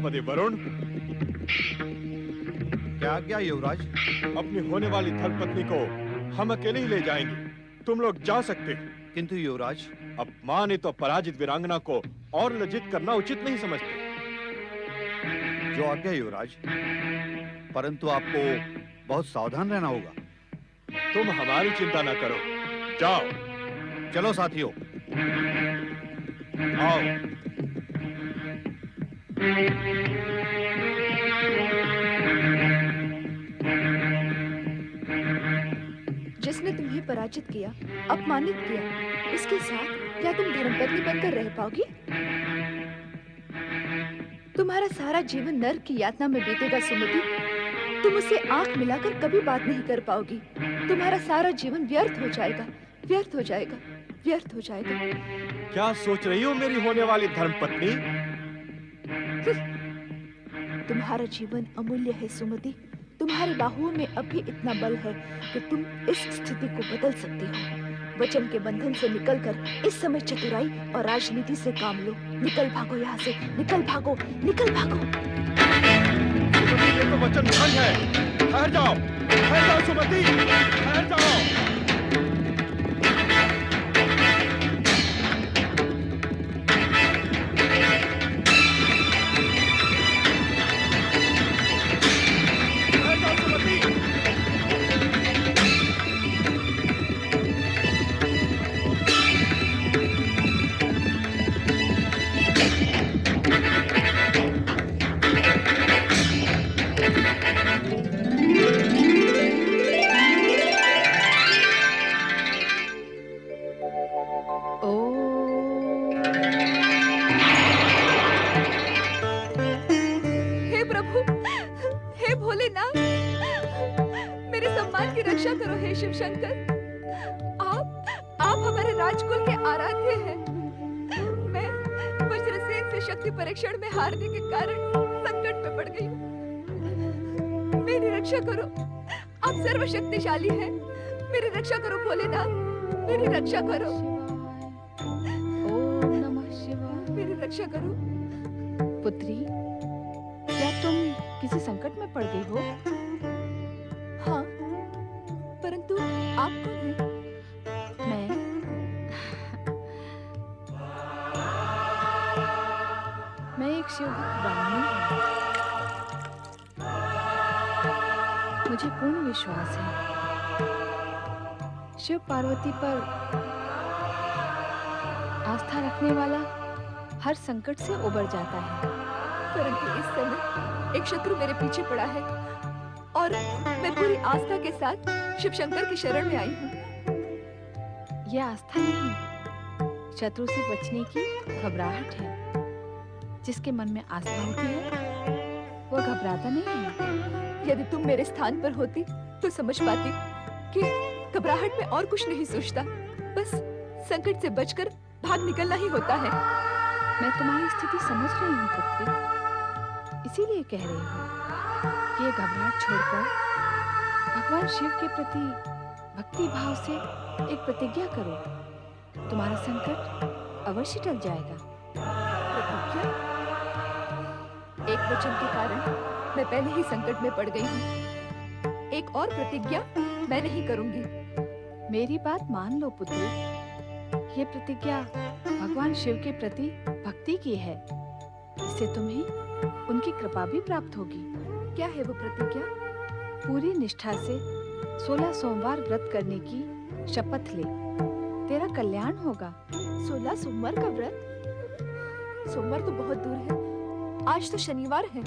सेनापति वरुण। क्या आज्ञा युवराज? अपनी होने वाली धर्मपत्नी को हम अकेले ही ले जाएंगे, तुम लोग जा सकते हैं। किंतु युवराज, अपमानित और पराजित वीरांगना को और लज्जित करना उचित नहीं समझते। जो आज्ञा युवराज, परंतु आपको बहुत सावधान रहना होगा। तुम हमारी चिंता न करो, जाओ। चलो साथियों, आओ। जिसने तुम्हें पराजित किया, अपमानित किया, उसके साथ क्या तुम धर्मपत्नी बनकर रह पाओगी? तुम्हारा सारा जीवन नर्क की यातना में बीतेगा सुमति। तुम उससे आंख मिलाकर कभी बात नहीं कर पाओगी। तुम्हारा सारा जीवन व्यर्थ हो जाएगा, व्यर्थ हो जाएगा, व्यर्थ हो जाएगा। क्या सोच रही हो मेरी होने वाली धर्मपत्नी? तुम्हारा जीवन अमूल्य है सुमति। तुम्हारी बाहुओं में अब भी इतना बल है कि तुम इस स्थिति को बदल सकती हो। वचन के बंधन से निकलकर इस समय चतुराई और राजनीति से काम लो। निकल भागो यहाँ से, निकल भागो, निकल भागो। सुमति, ये तो वचन भंग है। ठहर जाओ, ठहर जाओ सुमति, ठहर जाओ। परीक्षण में हारने के कारण संकट में पड़ गई हूँ। मेरी रक्षा करो, आप सर्वशक्तिशाली हैं। मेरी रक्षा करो भोलेनाथ, मेरी रक्षा करो। ओम नमः शिवाय। मेरी रक्षा करो। पुत्री, क्या तुम किसी संकट में पड़ गई हो? हाँ, परंतु आप कौन हैं? मैं एक शिवभक्त ब्राह्मणी हूँ। मुझे पूर्ण विश्वास है शिव पार्वती पर आस्था रखने वाला हर संकट से उबर जाता है। परंतु इस समय एक शत्रु मेरे पीछे पड़ा है और मैं पूरी आस्था के साथ शिव शंकर की शरण में आई हूँ। यह आस्था नहीं, शत्रु से बचने की घबराहट है। जिसके मन में आस्था होती है वह घबराता नहीं है। यदि तुम मेरे स्थान पर होती तो समझ पाती कि घबराहट में और कुछ नहीं सोचता, बस संकट से बचकर भाग निकलना ही होता है। मैं तुम्हारी स्थिति समझ रही हूँ पुत्री, इसीलिए कह रही हूँ कि ये घबराहट छोड़कर भगवान शिव के प्रति भक्ति भाव से एक प्रतिज्ञा करो। तुम्हारा संकट अवश्य टल जाएगा। प्रतिज्ञा? एक वचन के कारण मैं पहले ही संकट में पड़ गई हूँ। एक और प्रतिज्ञा मैं नहीं करूंगी। मेरी बात मान लो पुत्री, ये प्रतिज्ञा भगवान शिव के प्रति भक्ति की है। इससे तुम्हें उनकी कृपा भी प्राप्त होगी। क्या है वो प्रतिज्ञा? पूरी निष्ठा से 16 सोमवार व्रत करने की शपथ ले, तेरा कल्याण होगा। 16 सोमवार का व्रत? सोमवार तो बहुत दूर है, आज तो शनिवार है।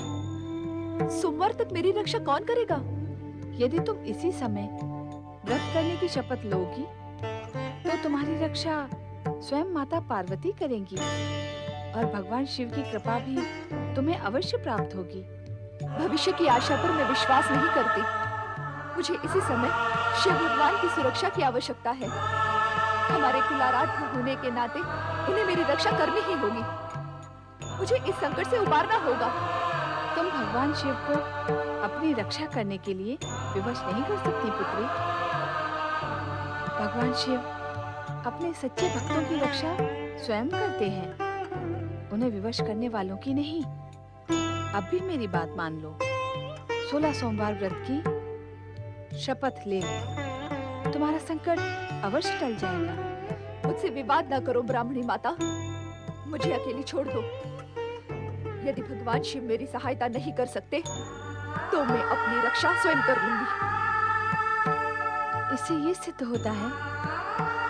सोमवार तक मेरी रक्षा कौन करेगा? यदि तुम इसी समय व्रत करने की शपथ लोगी तो तुम्हारी रक्षा स्वयं माता पार्वती करेंगी और भगवान शिव की कृपा भी तुम्हें अवश्य प्राप्त होगी। भविष्य की आशा पर मैं विश्वास नहीं करती। मुझे इसी समय शिव भगवान की सुरक्षा की आवश्यकता है। हमारे कुलाराध्य होने के नाते उन्हें मेरी रक्षा करनी ही होगी। मुझे इस संकट से उबारना होगा। तुम भगवान शिव को अपनी रक्षा करने के लिए विवश नहीं कर सकती पुत्री। भगवान शिव अपने सच्चे भक्तों की रक्षा स्वयं करते हैं, उन्हें विवश करने वालों की नहीं। अब भी मेरी बात मान लो। 16 सोमवार व्रत की शपथ ले लो, तुम्हारा संकट अवश्य टल जाएगा। मुझसे विवाद ना करो ब्राह्मणी माता, मुझे अकेली छोड़ दो। यदि भगवान शिव मेरी सहायता नहीं कर सकते तो मैं अपनी रक्षा स्वयं कर लूंगी। इससे ये सिद्ध होता है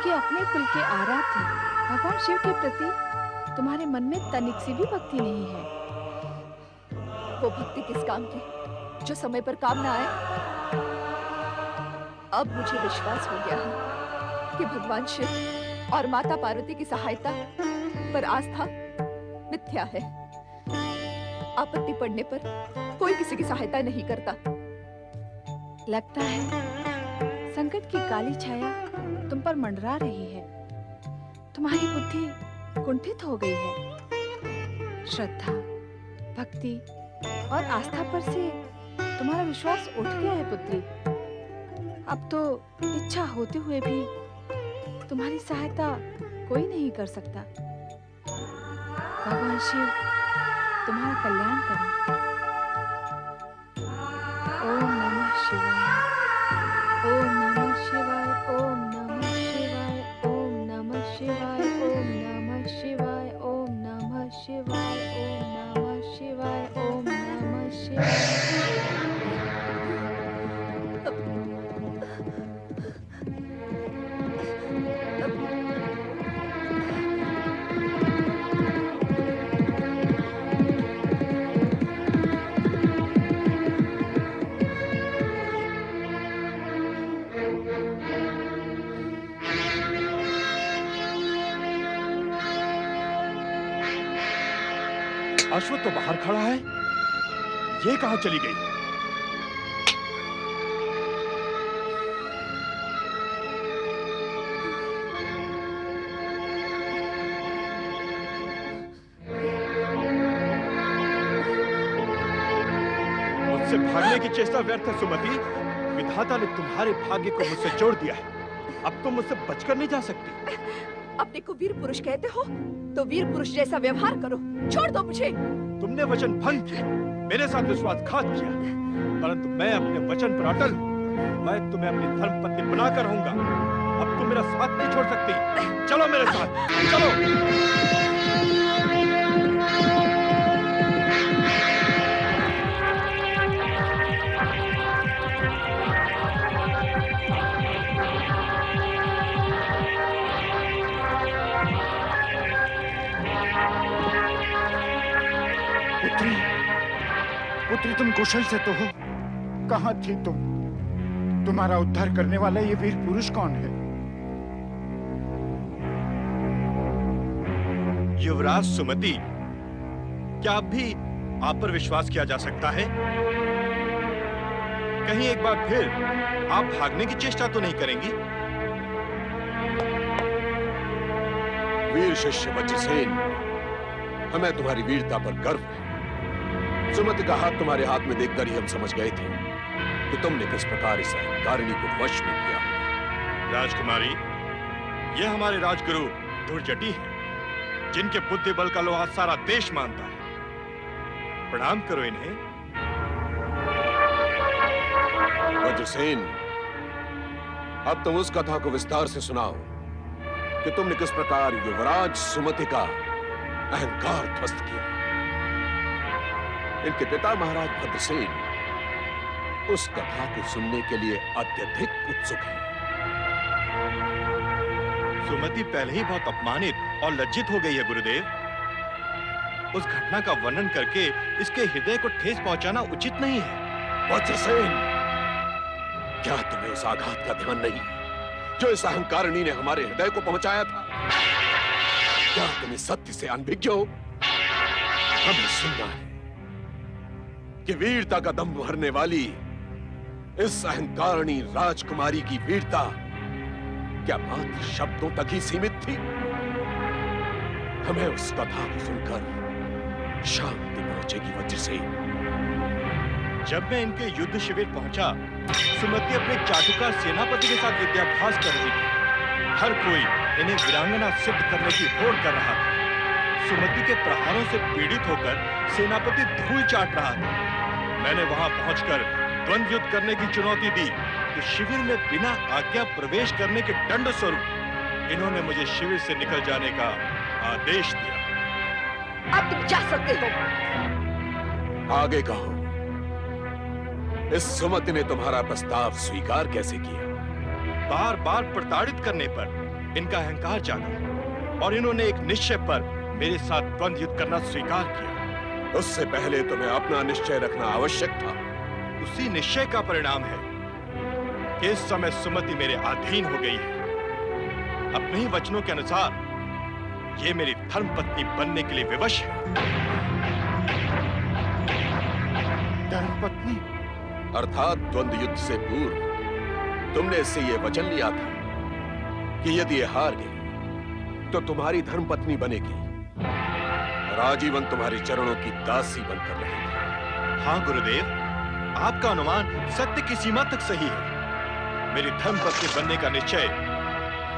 कि अपने कुल के आराध्य भगवान शिव के प्रति तुम्हारे मन में तनिक सी भी भक्ति नहीं है। वो भक्ति किस काम की जो समय पर काम ना आए। अब मुझे विश्वास हो गया है कि भगवान शिव और माता पार्वती की सहायता पर आस्था मिथ्या है। आपत्ति पड़ने पर कोई किसी की सहायता नहीं करता। लगता है संकट की काली छाया तुम पर मंडरा रही है। तुम्हारी बुद्धि कुंठित हो गई है। श्रद्धा, भक्ति और आस्था पर से तुम्हारा विश्वास उठ गया है पुत्री। अब तो इच्छा होते हुए भी तुम्हारी सहायता कोई नहीं कर सकता। भगवान शिव तुम्हारा कल्याण करें। ओम नमः शिवाय, ओम नमः शिवाय, ओम नमः शिवाय, ओम नमः शिवाय, ओम नमः शिवाय, ओम नमः शिवाय, ओम नमः शिवाय, ओम नमः शिवाय। अश्वत्थ तो बाहर खड़ा है, ये कहां चली गई? मुझसे भागने की चेष्टा व्यर्थ है सुमति। विधाता ने तुम्हारे भाग्य को मुझसे जोड़ दिया है। अब तुम मुझसे बचकर नहीं जा सकती। अपने को वीर पुरुष कहते हो तो वीर पुरुष जैसा व्यवहार करो। छोड़ दो मुझे। तुमने वचन भंग किया, मेरे साथ विश्वासघात किया, परंतु मैं अपने वचन पर अटल हूं। मैं तुम्हें अपनी धर्मपत्नी बनाकर रहूंगा। अब तुम मेरा साथ नहीं छोड़ सकती। चलो मेरे साथ, चलो। पुत्री, तुम कुशल से तो हो? कहाँ थी तुम? तुम्हारा उद्धार करने वाला ये वीर पुरुष कौन है? युवराज सुमति, क्या अब भी आप पर विश्वास किया जा सकता है? कहीं एक बार फिर आप भागने की चेष्टा तो नहीं करेंगी? वीर शिष्य वज्रसेन, हमें तुम्हारी वीरता पर गर्व है। सुमति का हाथ तुम्हारे हाथ में देखकर ही हम समझ गए थे कि तुमने किस प्रकार इस अहंकारिणी को वश में किया। राजकुमारी, ये हमारे राजगुरु धुरजटी हैं, जिनके बुद्धि बल का लोहा सारा देश मानता है। प्रणाम करो इन्हें। वज्रसेन, अब तुम उस कथा को विस्तार से सुनाओ कि तुमने किस प्रकार युवराज सुमति का अहंकार ध्वस्त किया। इनके पिता महाराज भद्रसेन उस कथा को सुनने के लिए अत्यधिक उत्सुक हैं। सुमति पहले ही बहुत अपमानित और लज्जित हो गई है गुरुदेव। उस घटना का वर्णन करके इसके हृदय को ठेस पहुंचाना उचित नहीं है। वज्रसेन, क्या तुम्हें उस आघात का ध्यान नहीं जो इस अहंकारिणी ने हमारे हृदय को पहुंचाया था? क्या तुम इस सत्य से अनभिज्ञ हो? हमें सुनना है कि वीरता का दम भरने वाली इस अहंकारिणी राजकुमारी की वीरता क्या मात्र शब्दों तक ही सीमित थी? हमें उस कथा को सुनकर शांति पहुंचेगी वज्रसेन। जब मैं इनके युद्ध शिविर पहुंचा, सुमति अपने चाटुकार सेनापति के साथ विद्याभ्यास कर रही थी। हर कोई इन्हें वीरांगना सिद्ध करने की होड़ कर रहा था। सुमति के प्रहारों से पीड़ित होकर सेनापति धूल चाट रहा था। मैंने वहां पहुंचकर द्वंद्व युद्ध करने की चुनौती दी तो शिविर में बिना आज्ञा प्रवेश करने के दंड स्वरूप इन्होंने मुझे शिविर से निकल जाने का आदेश दिया। अब तुम जा सकते हो। आगे कहो, इस सुमति ने तुम्हारा प्रस्ताव स्वीकार कैसे किया? बार बार प्रताड़ित करने पर इनका अहंकार जागा और इन्होंने एक निश्चय पर मेरे साथ द्वंद्व युद्ध करना स्वीकार किया। उससे पहले तुम्हें अपना निश्चय रखना आवश्यक था। उसी निश्चय का परिणाम है कि इस समय सुमति मेरे अधीन हो गई है। अपने ही वचनों के अनुसार ये मेरी धर्मपत्नी बनने के लिए विवश है। धर्मपत्नी? अर्थात द्वंद्व युद्ध से पूर्व तुमने इससे यह वचन लिया था कि यदि ये हार गई तो तुम्हारी धर्मपत्नी बनेगी और आजीवन तुम्हारे चरणों की दासी बनकर रहेगी। हाँ गुरुदेव, आपका अनुमान सत्य की सीमा तक सही है। मेरी धर्मपत्नी बनने का निश्चय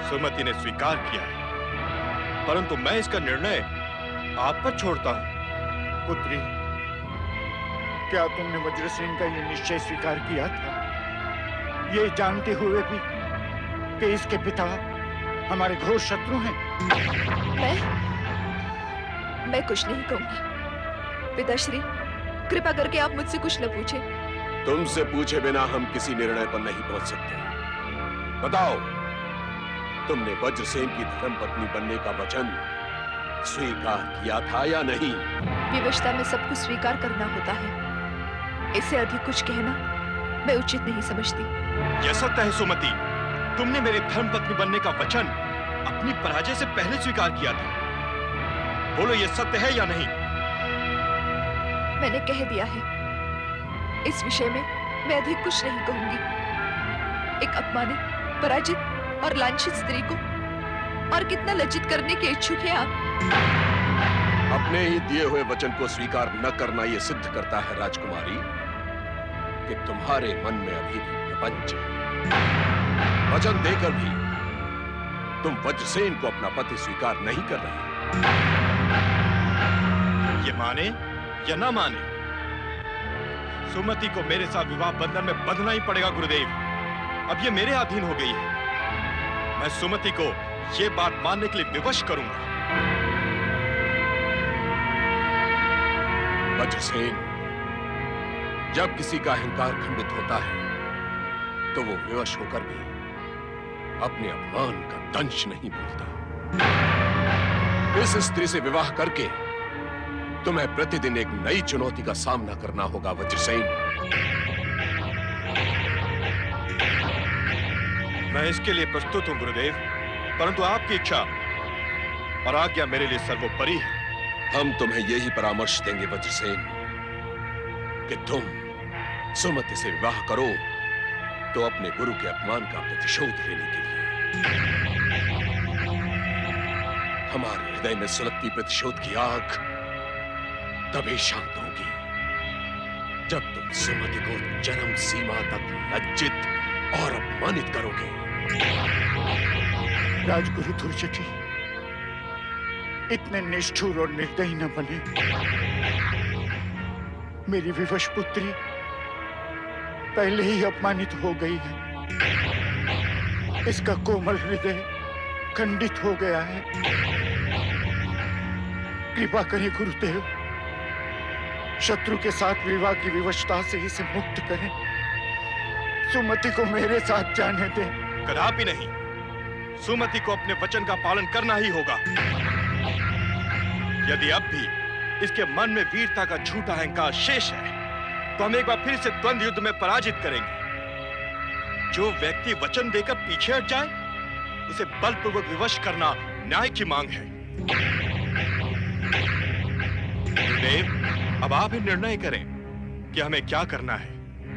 सुमति ने स्वीकार किया है, परंतु मैं इसका निर्णय आप पर छोड़ता हूं। पुत्री, क्या तुमने वज्रसेन का ये निश्चय स्वीकार किया था, ये जानते हुए भी कि इसके पिता हमारे घोर शत्रु हैं? मैं कुछ नहीं कहूंगी। पिताश्री, कृपा करके आप मुझसे कुछ न पूछें। तुमसे पूछे बिना हम किसी निर्णय पर नहीं पहुंच सकते। बताओ, तुमने वज्रसेन की धर्मपत्नी बनने का वचन स्वीकार किया था या नहीं? विवशता में सब कुछ स्वीकार करना होता है। इससे अधिक कुछ कहना मैं उचित नहीं समझती। यह सत्य है सुमति, तुमने मेरी धर्मपत्नी बनने का वचन अपनी पराजय से पहले स्वीकार किया था। बोलो, यह सत्य है या नहीं? मैंने कह दिया है, इस विषय में मैं अधिक कुछ नहीं कहूंगी। एक अपमानित, पराजित और लांछित स्त्री को और कितना लज्जित करने के इच्छुक हैं आप? अपने ही दिए हुए वचन को स्वीकार न करना यह सिद्ध करता है राजकुमारी कि तुम्हारे मन में अभी भी प्रपंच है। वचन देकर भी तुम वज्रसेन को अपना पति स्वीकार नहीं कर रहे। ये माने या ना माने, सुमति को मेरे साथ विवाह बंधन में बंधना ही पड़ेगा गुरुदेव। अब ये मेरे अधीन हो गई है। मैं सुमति को ये बात मानने के लिए विवश करूंगा। वज्रसेन, जब किसी का अहंकार खंडित होता है तो वो विवश होकर भी अपने अपमान का दंश नहीं भूलता। इस स्त्री से विवाह करके तुम्हें प्रतिदिन एक नई चुनौती का सामना करना होगा वज्रसेन। मैं इसके लिए प्रस्तुत हूं गुरुदेव, परंतु आपकी इच्छा और आज्ञा मेरे लिए सर्वोपरि है। हम तुम्हें यही परामर्श देंगे वज्रसेन कि तुम सुमति से विवाह करो तो अपने गुरु के अपमान का प्रतिशोध लेने के लिए। हमारे हृदय में सुलगती प्रतिशोध की आग तभी शांत होगी जब तुम सुमति को जन्म सीमा तक लज्जित और अपमानित करोगे। राजगुरु दुर्जटी, इतने निष्ठुर और निर्दयी न बने। मेरी विवश पुत्री पहले ही अपमानित हो गई है। इसका कोमल हृदय खंडित हो गया है। कृपा करें गुरुदेव, शत्रु के साथ विवाह की विवशता से इसे मुक्त करें। सुमति को मेरे साथ जाने दें। कदापि नहीं। सुमति को अपने वचन का पालन करना ही होगा। यदि अब भी इसके मन में वीरता का झूठा अहंकार शेष है तो हम एक बार फिर से द्वंद्व युद्ध में पराजित करेंगे। जो व्यक्ति वचन देकर पीछे हट जाए उसे बलपूर्वक विवश करना न्याय की मांग है। गुरुदेव, अब आप ही निर्णय करें कि हमें क्या करना है।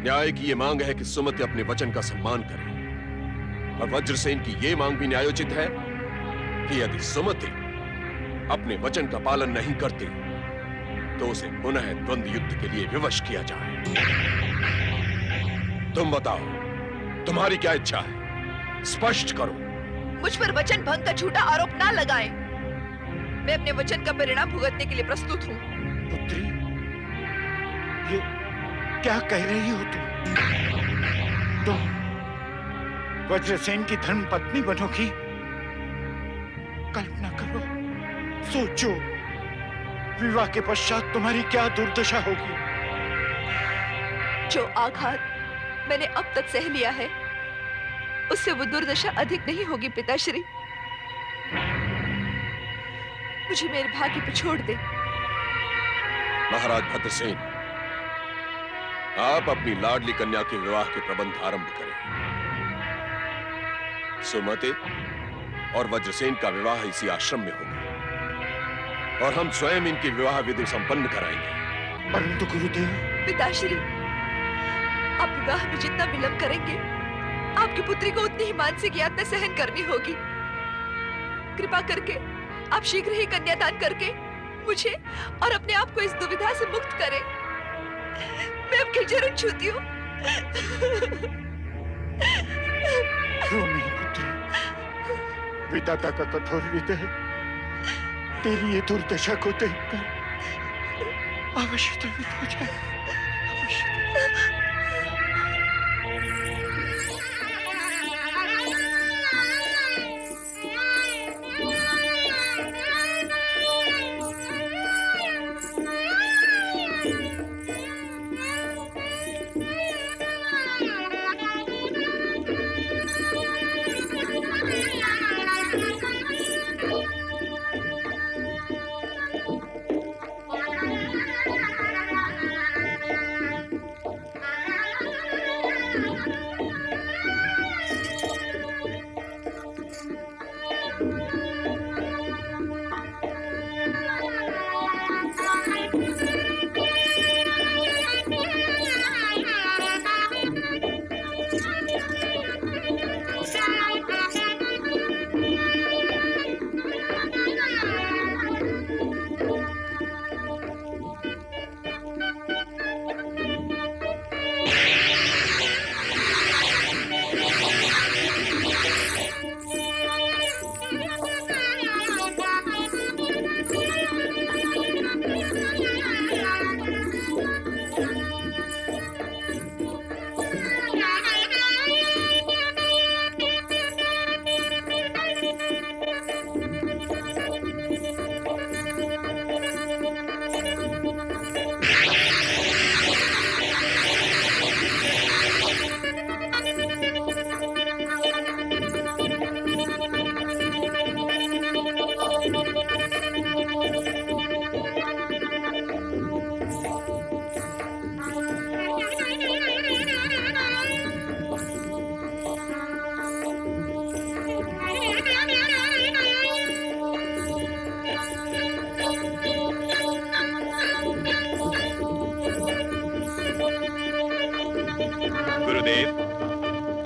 न्याय की ये मांग है कि सुमति अपने वचन का सम्मान करे, और वज्रसेन की ये मांग भी न्यायोचित है कि यदि सुमति अपने वचन का पालन नहीं करती तो उसे पुनः द्वंद्व युद्ध के लिए विवश किया जाए। तुम बताओ, तुम्हारी क्या इच्छा है? स्पष्ट करो। मुझ पर वचन भंग का झूठा आरोप ना लगाएं। मैं अपने वचन का परिणाम भुगतने के लिए प्रस्तुत हूँ। पुत्री, ये क्या कह रही हो तुम वज्रसेन की धर्म पत्नी बनोगी? कल्पना करो, सोचो, विवाह के पश्चात तुम्हारी क्या दुर्दशा होगी। जो आघात मैंने अब तक सह लिया है, उससे वो दुर्दशा अधिक नहीं होगी पिताश्री। मुझे मेरे भाग्य पे छोड़ दे। महाराज भद्रसेन, आप अपनी लाडली कन्या के विवाह के प्रबंध आरंभ करें। सुमति और वज्रसेन का विवाह इसी आश्रम में होगा और हम स्वयं इनकी विवाह विधि संपन्न कराएंगे। परंतु गुरुदेव। पिताश्री, आप विवाह में जितना विलंब करेंगे, आपकी पुत्री को उतनी ही मानसिक यातना सहन करनी होगी। कृपा करके आप शीघ्र ही कन्यादान करके मुझे और अपने आप को इस दुविधा से मुक्त करें। मैं आपके चरण छूती हूँ। रो नहीं पुत्री, विधाता का कठोर हृदय तेरी ये दुर्दशा को देखकर अवश्य द्रवित हो जाए। अवश्य।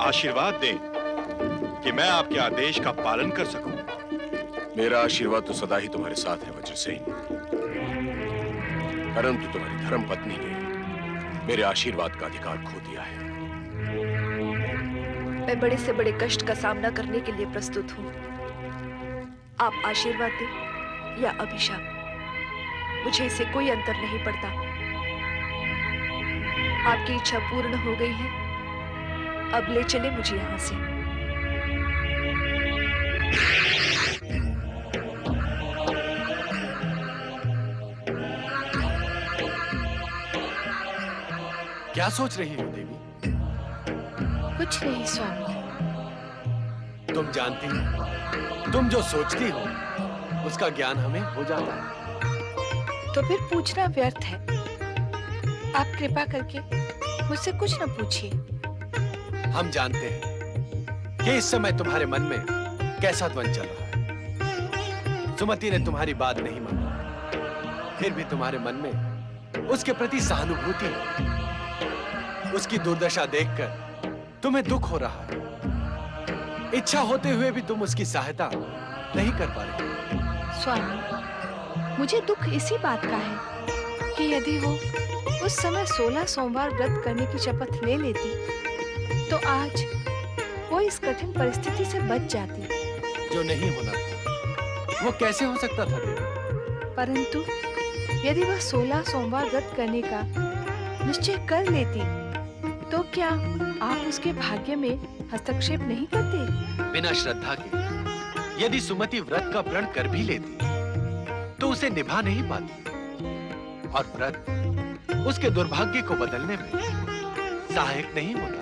आशीर्वाद दें कि मैं आपके आदेश का पालन कर सकूं। मेरा आशीर्वाद तो सदा ही तुम्हारे साथ है वज्रसेन, परंतु तुम्हारी धर्म पत्नी ने मेरे आशीर्वाद का अधिकार खो दिया है। मैं बड़े से बड़े कष्ट का सामना करने के लिए प्रस्तुत हूँ। आप आशीर्वाद दें या अभिशाप, मुझे इससे कोई अंतर नहीं पड़ता। आपकी इच्छा पूर्ण हो गई है, अब ले चले मुझे यहाँ से। क्या सोच रही हो देवी? कुछ नहीं स्वामी। तुम जानती हो, तुम जो सोचती हो उसका ज्ञान हमें हो जाता है। तो फिर पूछना व्यर्थ है। आप कृपा करके मुझसे कुछ न पूछिए। हम जानते हैं कि इस समय तुम्हारे मन में कैसा द्वंद चल रहा है। सुमति ने तुम्हारी बात नहीं मानी, फिर भी तुम्हारे मन में उसके प्रति सहानुभूति है। उसकी दुर्दशा देखकर तुम्हें दुख हो रहा है। इच्छा होते हुए भी तुम उसकी सहायता नहीं कर पा रहे। स्वामी, मुझे दुख इसी बात का है कि यदि वो उस समय 16 सोमवार व्रत करने की शपथ ले लेती तो आज वो इस कठिन परिस्थिति से बच जाती। जो नहीं होना था वो कैसे हो सकता था देवी? परंतु यदि वह 16 सोमवार व्रत करने का निश्चय कर लेती तो क्या आप उसके भाग्य में हस्तक्षेप नहीं करते? बिना श्रद्धा के यदि सुमति व्रत का प्रण कर भी लेती तो उसे निभा नहीं पाती, और व्रत उसके दुर्भाग्य को बदलने में सहायक नहीं होता।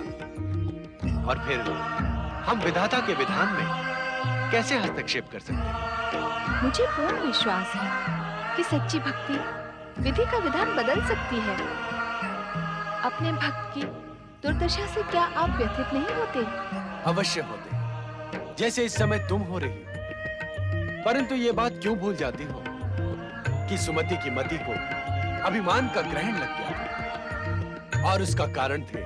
और फिर हम विधाता के विधान में कैसे हस्तक्षेप कर सकते हैं? मुझे पूर्ण विश्वास है कि सच्ची भक्ति विधि का विधान बदल सकती है। अपने भक्त की दुर्दशा से क्या आप व्यथित नहीं होते? अवश्य होते, जैसे इस समय तुम हो रही हो। परंतु ये बात क्यों भूल जाती हो कि सुमति की मति को अभिमान का ग्रहण लग गया था, और उसका कारण थे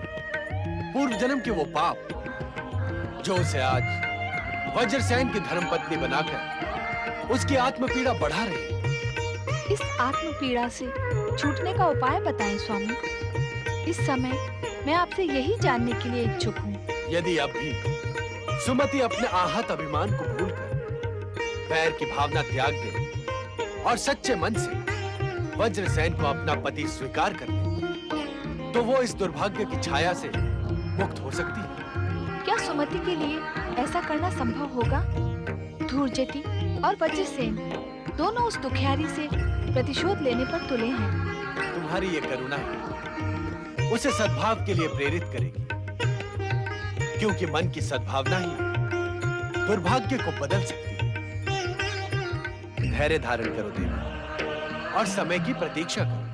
पूर्व जन्म के वो पाप जो उसे आज वज्रसेन की धर्मपत्नी बनाकर उसकी आत्मपीड़ा बढ़ा रहे हैं। इस आत्मपीड़ा से छूटने का उपाय बताएं स्वामी। इस समय मैं आपसे यही जानने के लिए इच्छुक हूँ। यदि अब भी सुमति अपने आहत अभिमान को भूलकर पैर की भावना त्याग दे और सच्चे मन से वज्रसेन को अपना पति स्वीकार कर ले, तो वो इस दुर्भाग्य की छाया से मुक्त हो सकती है। क्या सुमति के लिए ऐसा करना संभव होगा? धूर्जटी और वज्रसेन दोनों उस दुखियारी से प्रतिशोध लेने पर तुले हैं। तुम्हारी ये करुणा उसे सद्भाव के लिए प्रेरित करेगी, क्योंकि मन की सद्भावना ही दुर्भाग्य को बदल सकती है। धैर्य धारण करो देवी और समय की प्रतीक्षा करो।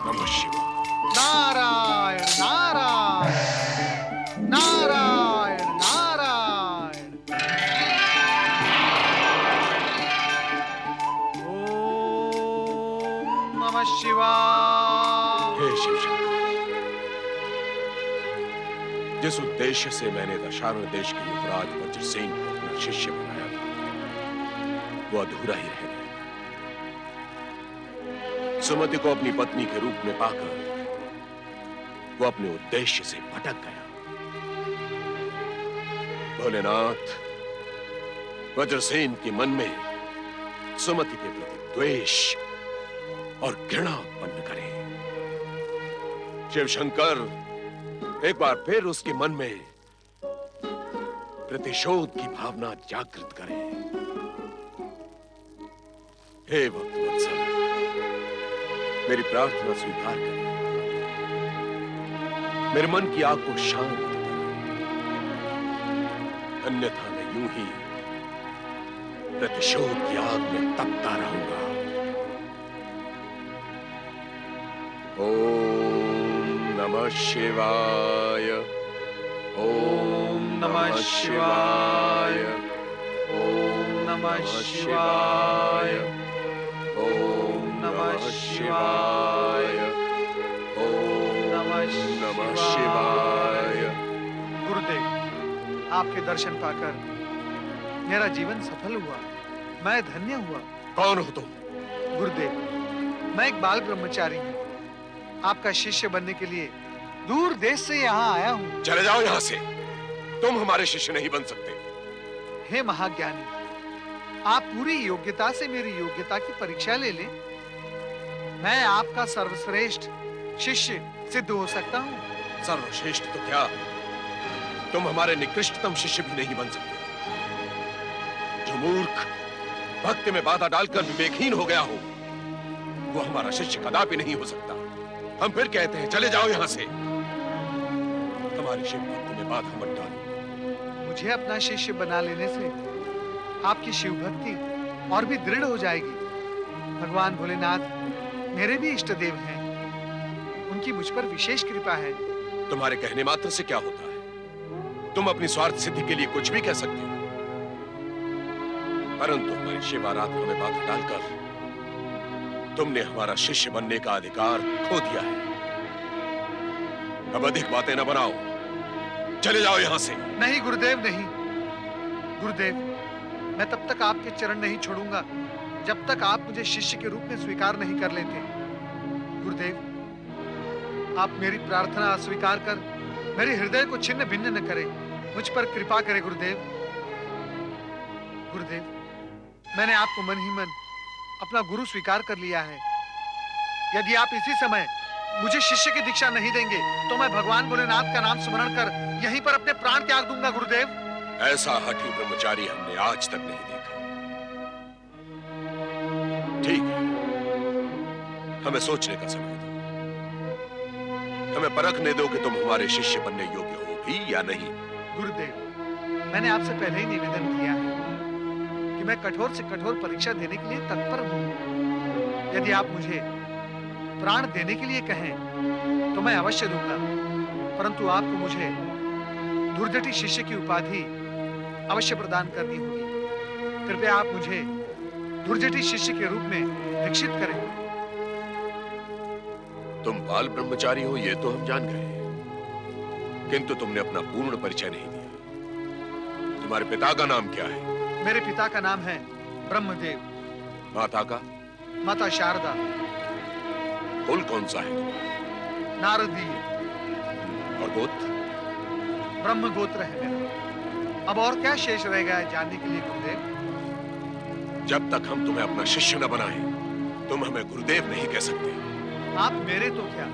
नमः शिवाय। नारायण नारायण नारायण नारायण। ओम नमः शिवाय। हे शिव शंकर, जिस उद्देश्य से मैंने दशारण देश के युवराज वज्रसेन को अपना शिष्य बनाया था, वो अधूरा ही रह गया। सुमति को अपनी पत्नी के रूप में पाकर वो अपने उद्देश्य से भटक गया। भोलेनाथ, वज्रसेन के मन में सुमति के प्रति द्वेष और घृणा उत्पन्न करे। शिव शंकर, एक बार फिर उसके मन में प्रतिशोध की भावना जागृत करे। हे भक्तवत्सल, मेरी प्रार्थना स्वीकार करें, मेरे मन की आग को शांत करें, अन्यथा मैं यूं ही प्रतिशोध की आग में तपता रहूंगा। ओम नमः शिवाय। ओम नमः शिवाय। ओम नमः शिवाय। ओम नमः शिवाय। ओम नमः शिवाय। गुरुदेव, आपके दर्शन पाकर मेरा जीवन सफल हुआ, मैं धन्य हुआ। कौन हो तुम? गुरुदेव, मैं एक बाल ब्रह्मचारी हूँ। आपका शिष्य बनने के लिए दूर देश से यहाँ आया हूँ। चले जाओ यहाँ से, तुम हमारे शिष्य नहीं बन सकते। हे महाज्ञानी, आप पूरी योग्यता से मेरी योग्यता की परीक्षा ले लें। मैं आपका सर्वश्रेष्ठ शिष्य सिद्ध हो सकता हूँ। सर्वश्रेष्ठ तो क्या, तुम हमारे निकृष्टतम शिष्य भी नहीं बन सकते। जो मूर्ख भक्ति में बाधा डालकर विवेकहीन हो गया हो, वो हमारा शिष्य कदापि नहीं हो सकता। हम फिर कहते हैं, चले जाओ यहाँ से। हमारी शिव भक्ति में बाधा मत डालो। मुझे अपना शिष्य बना लेने से आपकी शिव भक्ति और भी दृढ़ हो जाएगी। भगवान भोलेनाथ मेरे भी इष्ट देव हैं। उनकी मुझ पर विशेष कृपा है। तुम्हारे कहने मात्र से क्या होता है? तुम अपनी स्वार्थ सिद्धि के लिए कुछ भी कह सकते हो, परंतु हमारी शिव आराधना में बाधा डालकर तुमने हमारा शिष्य बनने का अधिकार खो दिया है। अब अधिक बातें न बनाओ, चले जाओ यहां से। नहीं गुरुदेव, नहीं। गुरुदेव, मैं तब तक आपके चरण नहीं छोड़ूंगा जब तक आप मुझे शिष्य के रूप में स्वीकार नहीं कर लेते। गुरुदेव, आप मेरी प्रार्थना अस्वीकार कर मेरे हृदय को छिन्न भिन्न न करें। मुझ पर कृपा करें गुरुदेव। गुरुदेव, मैंने आपको मन ही मन अपना गुरु स्वीकार कर लिया है। यदि आप इसी समय मुझे शिष्य की दीक्षा नहीं देंगे तो मैं भगवान भोलेनाथ का नाम स्मरण कर यहीं पर अपने प्राण त्याग दूंगा गुरुदेव। ऐसा हठी ब्रह्मचारी हमने आज तक नहीं देखा। ठीक है, हमें सोचने का समय दो। हमें परखने दो कि तुम हमारे शिष्य बनने योग्य होगी या नहीं। गुरुदेव, मैंने आपसे पहले ही निवेदन किया है कि मैं कठोर से कठोर परीक्षा देने के लिए तत्पर हूं। यदि आप मुझे प्राण देने के लिए कहें तो मैं अवश्य दूंगा, परंतु आपको मुझे दुर्जटी शिष्य की उपाधि अवश्य प्रदान करनी होगी। कृपया आप मुझे दुर्जटी शिष्य के रूप में दीक्षित करें। तुम बाल ब्रह्मचारी हो ये तो हम जान गए, किंतु तुमने अपना पूर्ण परिचय नहीं दिया। तुम्हारे पिता का नाम क्या है? मेरे पिता का नाम है ब्रह्मदेव। माता का? माता शारदा। कुल कौन सा है? नारदीय। और गोत्र? ब्रह्म गोत्र है मेरा। अब और क्या शेष रह गया है जानने के लिए गुरुदेव? जब तक हम तुम्हें अपना शिष्य न बनाएं, तुम हमें गुरुदेव नहीं कह सकते। आप मेरे तो क्या,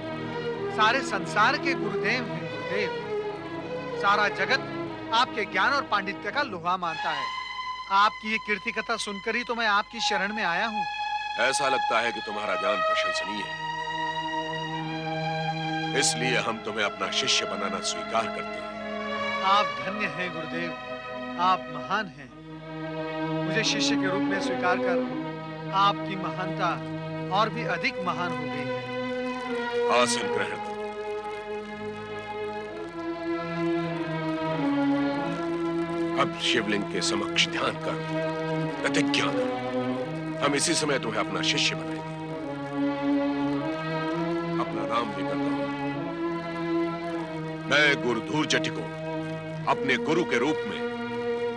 सारे संसार के गुरुदेव हैं गुरुदेव। सारा जगत आपके ज्ञान और पांडित्य का लोहा मानता है। आपकी ये कीर्ति कथा सुनकर ही तो मैं आपकी शरण में आया हूँ। ऐसा लगता है कि तुम्हारा ज्ञान प्रशंसनीय है, इसलिए हम तुम्हें अपना शिष्य बनाना स्वीकार करते हैं। आप धन्य हैं गुरुदेव, आप महान हैं। मुझे शिष्य के रूप में स्वीकार कर आपकी महानता और भी अधिक महान हो गई है। आसन ग्रहण करो। अब शिवलिंग के समक्ष ध्यान कर प्रतिज्ञा करो। हम इसी समय तुम्हें अपना शिष्य बनाएंगे। अपना नाम लेकर कहो। मैं गुरु धूर्जटि को अपने गुरु के रूप में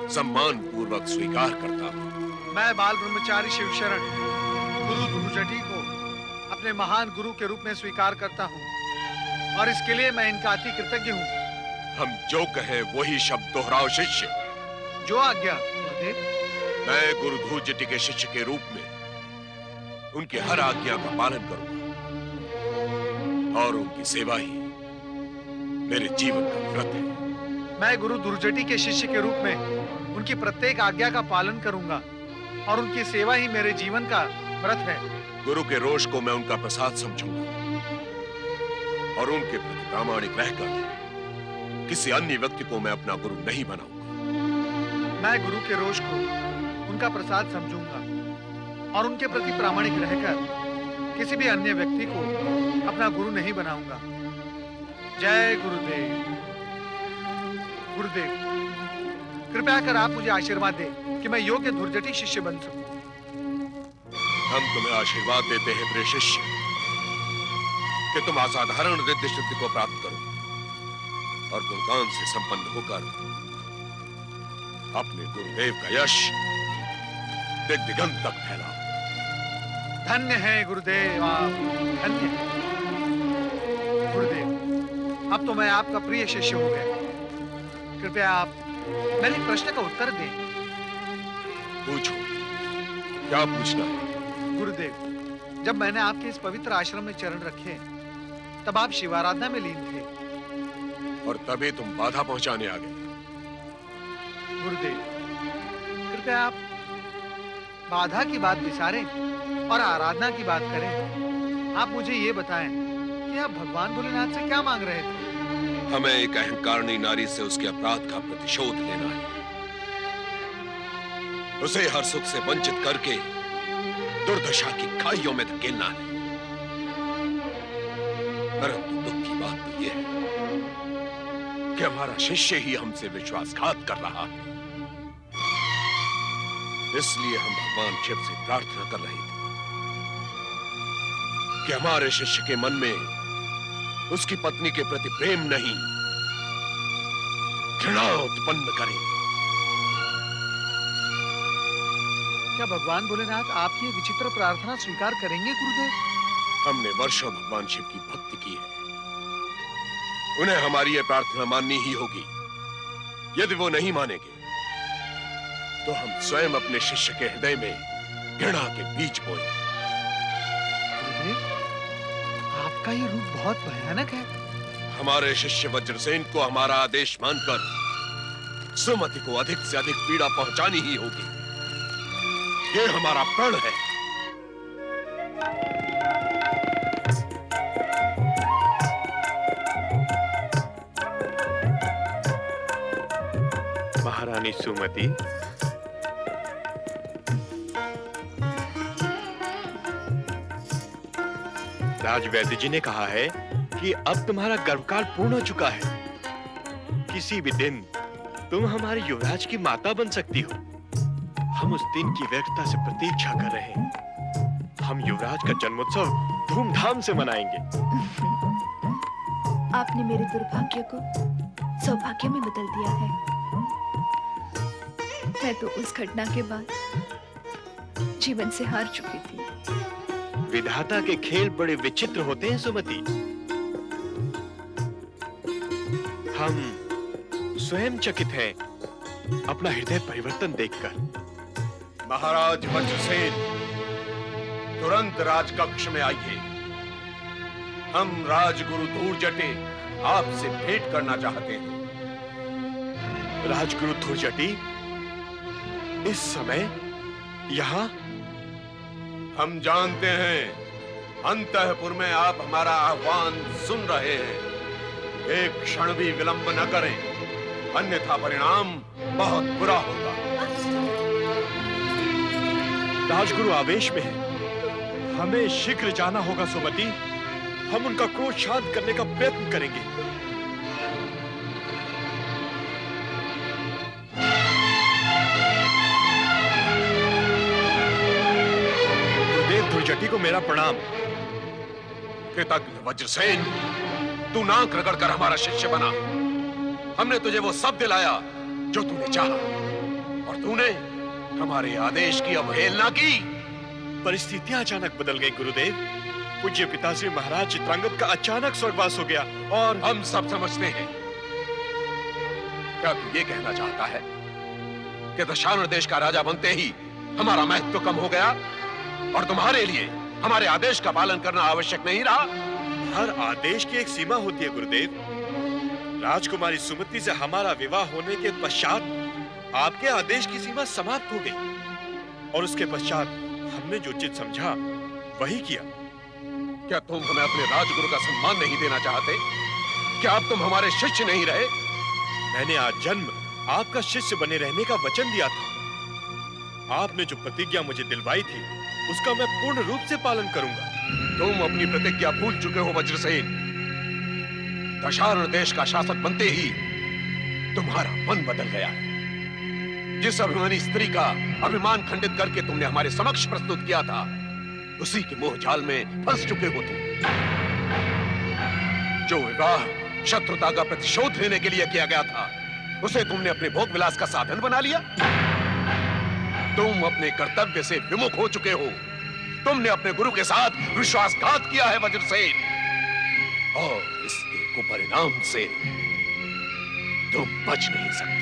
सम्मान पूर्वक स्वीकार करता हूं। मैं बाल ब्रह्मचारी शिवशरण गुरु धूर्जटि को अपने महान गुरु के रूप में स्वीकार करता हूं और इसके लिए मैं इनका अति कृतज्ञ हूं। हम जो कहें वही शब्द दोहराओ शिष्य। जो आज्ञा गुरुदेव। मैं गुरु धूर्जटि के शिष्य के रूप में उनकी हर आज्ञा का पालन करूंगा और उनकी सेवा ही मेरे जीवन का व्रत है। मैं गुरु धूर्जटि के शिष्य के रूप में उनकी प्रत्येक आज्ञा का पालन करूंगा और उनकी सेवा ही मेरे जीवन का व्रत है। गुरु के रोष को मैं उनका प्रसाद समझूंगा और उनके प्रति प्रामाणिक रहकर किसी अन्य व्यक्ति को मैं अपना गुरु नहीं बनाऊंगा। मैं गुरु के रोष को उनका प्रसाद समझूंगा और उनके प्रति प्रामाणिक रहकर किसी भी अन्य व्यक्ति को अपना गुरु नहीं बनाऊंगा। जय गुरुदेव। गुरुदेव, कृपया कर आप मुझे आशीर्वाद दें कि मैं योग्य धूर्जटि शिष्य बन सकूं। हम तुम्हें आशीर्वाद देते हैं प्रिय शिष्य कि तुम असाधारण रिद्धि सिद्धि को प्राप्त करो और गुणगान से संपन्न होकर अपने गुरुदेव का यश दिग दिगंत तक फैलाओ। धन्य है गुरुदेव, आप धन्य हैं। गुरुदेव, अब तो मैं आपका प्रिय शिष्य हो गया। कृपया आप मेरे प्रश्न का उत्तर दें। पूछो, क्या पूछना है? गुरुदेव, जब मैंने आपके इस पवित्र आश्रम में चरण रखे तब आप शिवाराधना में लीन थे और तभी तुम बाधा पहुंचाने आ गए। गुरुदेव, कृपया आप बाधा की बात विसारें और आराधना की बात करें। आप मुझे ये बताएं कि आप भगवान भोलेनाथ से क्या मांग रहे थे? हमें एक अहंकारिणी नारी से उसके अपराध का प्रतिशोध लेना है। उसे हर सुख से वंचित करके दुर्दशा की खाइयों में धकेलना है। परंतु दुख की बात तो यह है कि हमारा शिष्य ही हमसे विश्वासघात कर रहा है। इसलिए हम भगवान शिव से प्रार्थना कर रहे थे कि हमारे शिष्य के मन में उसकी पत्नी के प्रति प्रेम नहीं, घृणा उत्पन्न करें। क्या भगवान भोलेनाथ आपकी ये विचित्र प्रार्थना स्वीकार करेंगे गुरुदेव? हमने वर्षों भगवान शिव की भक्ति की है, उन्हें हमारी ये प्रार्थना माननी ही होगी। यदि वो नहीं मानेंगे तो हम स्वयं अपने शिष्य के हृदय में घृणा के बीज बोएंगे। गुरुदेव, आपका ये रूप बहुत भयानक है। हमारे शिष्य वज्रसेन को हमारा आदेश मानकर सुमति को अधिक से अधिक पीड़ा पहुंचानी ही होगी। ये हमारा प्रण है। महारानी सुमति, राजवैद्य जी ने कहा है कि अब तुम्हारा गर्भकाल पूर्ण हो चुका है। किसी भी दिन तुम हमारे युवराज की माता बन सकती हो। हम उस दिन की व्यग्रता से प्रतीक्षा कर रहे हैं। हम युवराज का जन्मोत्सव धूमधाम से मनाएंगे। आपने मेरे दुर्भाग्य को सौभाग्य में बदल दिया है। मैं तो उस घटना के बाद जीवन से हार चुकी थी। विधाता के खेल बड़े विचित्र होते हैं सुमति। हम स्वयं चकित हैं अपना हृदय परिवर्तन देखकर। महाराज वज्रसेन, तुरंत राजकक्ष में आइए। हम राजगुरु धूर्जटे आपसे भेंट करना चाहते हैं। राजगुरु धुर्जटी इस समय यहाँ? हम जानते हैं अंतःपुर में आप हमारा आह्वान सुन रहे हैं। एक क्षण भी विलंब न करें, अन्यथा परिणाम बहुत बुरा होगा। राजगुरु आवेश में है। हमें शीघ्र जाना होगा सुमति। हम उनका क्रोध शांत करने का प्रयत्न करेंगे। गुरुदेव धुर्जटी को मेरा प्रणाम। कृतज्ञ वज्रसेन, तू नाक रगड़कर हमारा शिष्य बना। हमने तुझे वो सब दिलाया जो तूने चाहा, और तूने हमारे आदेश की अवहेलना की। परिस्थितियां अचानक बदल गई गुरुदेव। पूज्य पिताश्री महाराज चित्रांगद का अचानक स्वर्गवास हो गया, और हम सब समझते हैं। क्या तू ये कहना चाहता है कि दशानन देश का राजा बनते ही हमारा महत्व कम हो गया और तुम्हारे लिए हमारे आदेश का पालन करना आवश्यक नहीं रहा? हर आदेश की एक सीमा होती है गुरुदेव। राजकुमारी सुमति से हमारा विवाह होने के पश्चात आपके आदेश की सीमा समाप्त हो गई, और उसके पश्चात हमने जो उचित समझा वही किया। क्या तुम हमें अपने राजगुरु का सम्मान नहीं देना चाहते? क्या अब तुम हमारे शिष्य नहीं रहे? मैंने आज जन्म आपका शिष्य बने रहने का वचन दिया था। आपने जो प्रतिज्ञा मुझे दिलवाई थी उसका मैं पूर्ण रूप से पालन करूंगा। तुम अपनी प्रतिज्ञा भूल चुके हो वज्रसेन। दशानन देश का शासक बनते ही तुम्हारा मन बदल गया है। जिस अभिमानी स्त्री का अभिमान खंडित करके तुमने हमारे समक्ष प्रस्तुत किया था, उसी के मोह जाल में फंस चुके हो तुम। जो विवाह शत्रुता का प्रतिशोध लेने के लिए किया गया था, उसे तुमने अपने भोग विलास का साधन बना लिया। तुम अपने कर्तव्य से विमुख हो चुके हो। तुमने अपने गुरु के साथ विश्वासघात किया है वज्रसेन, और इसके कुपरिणाम से तुम बच नहीं सकते।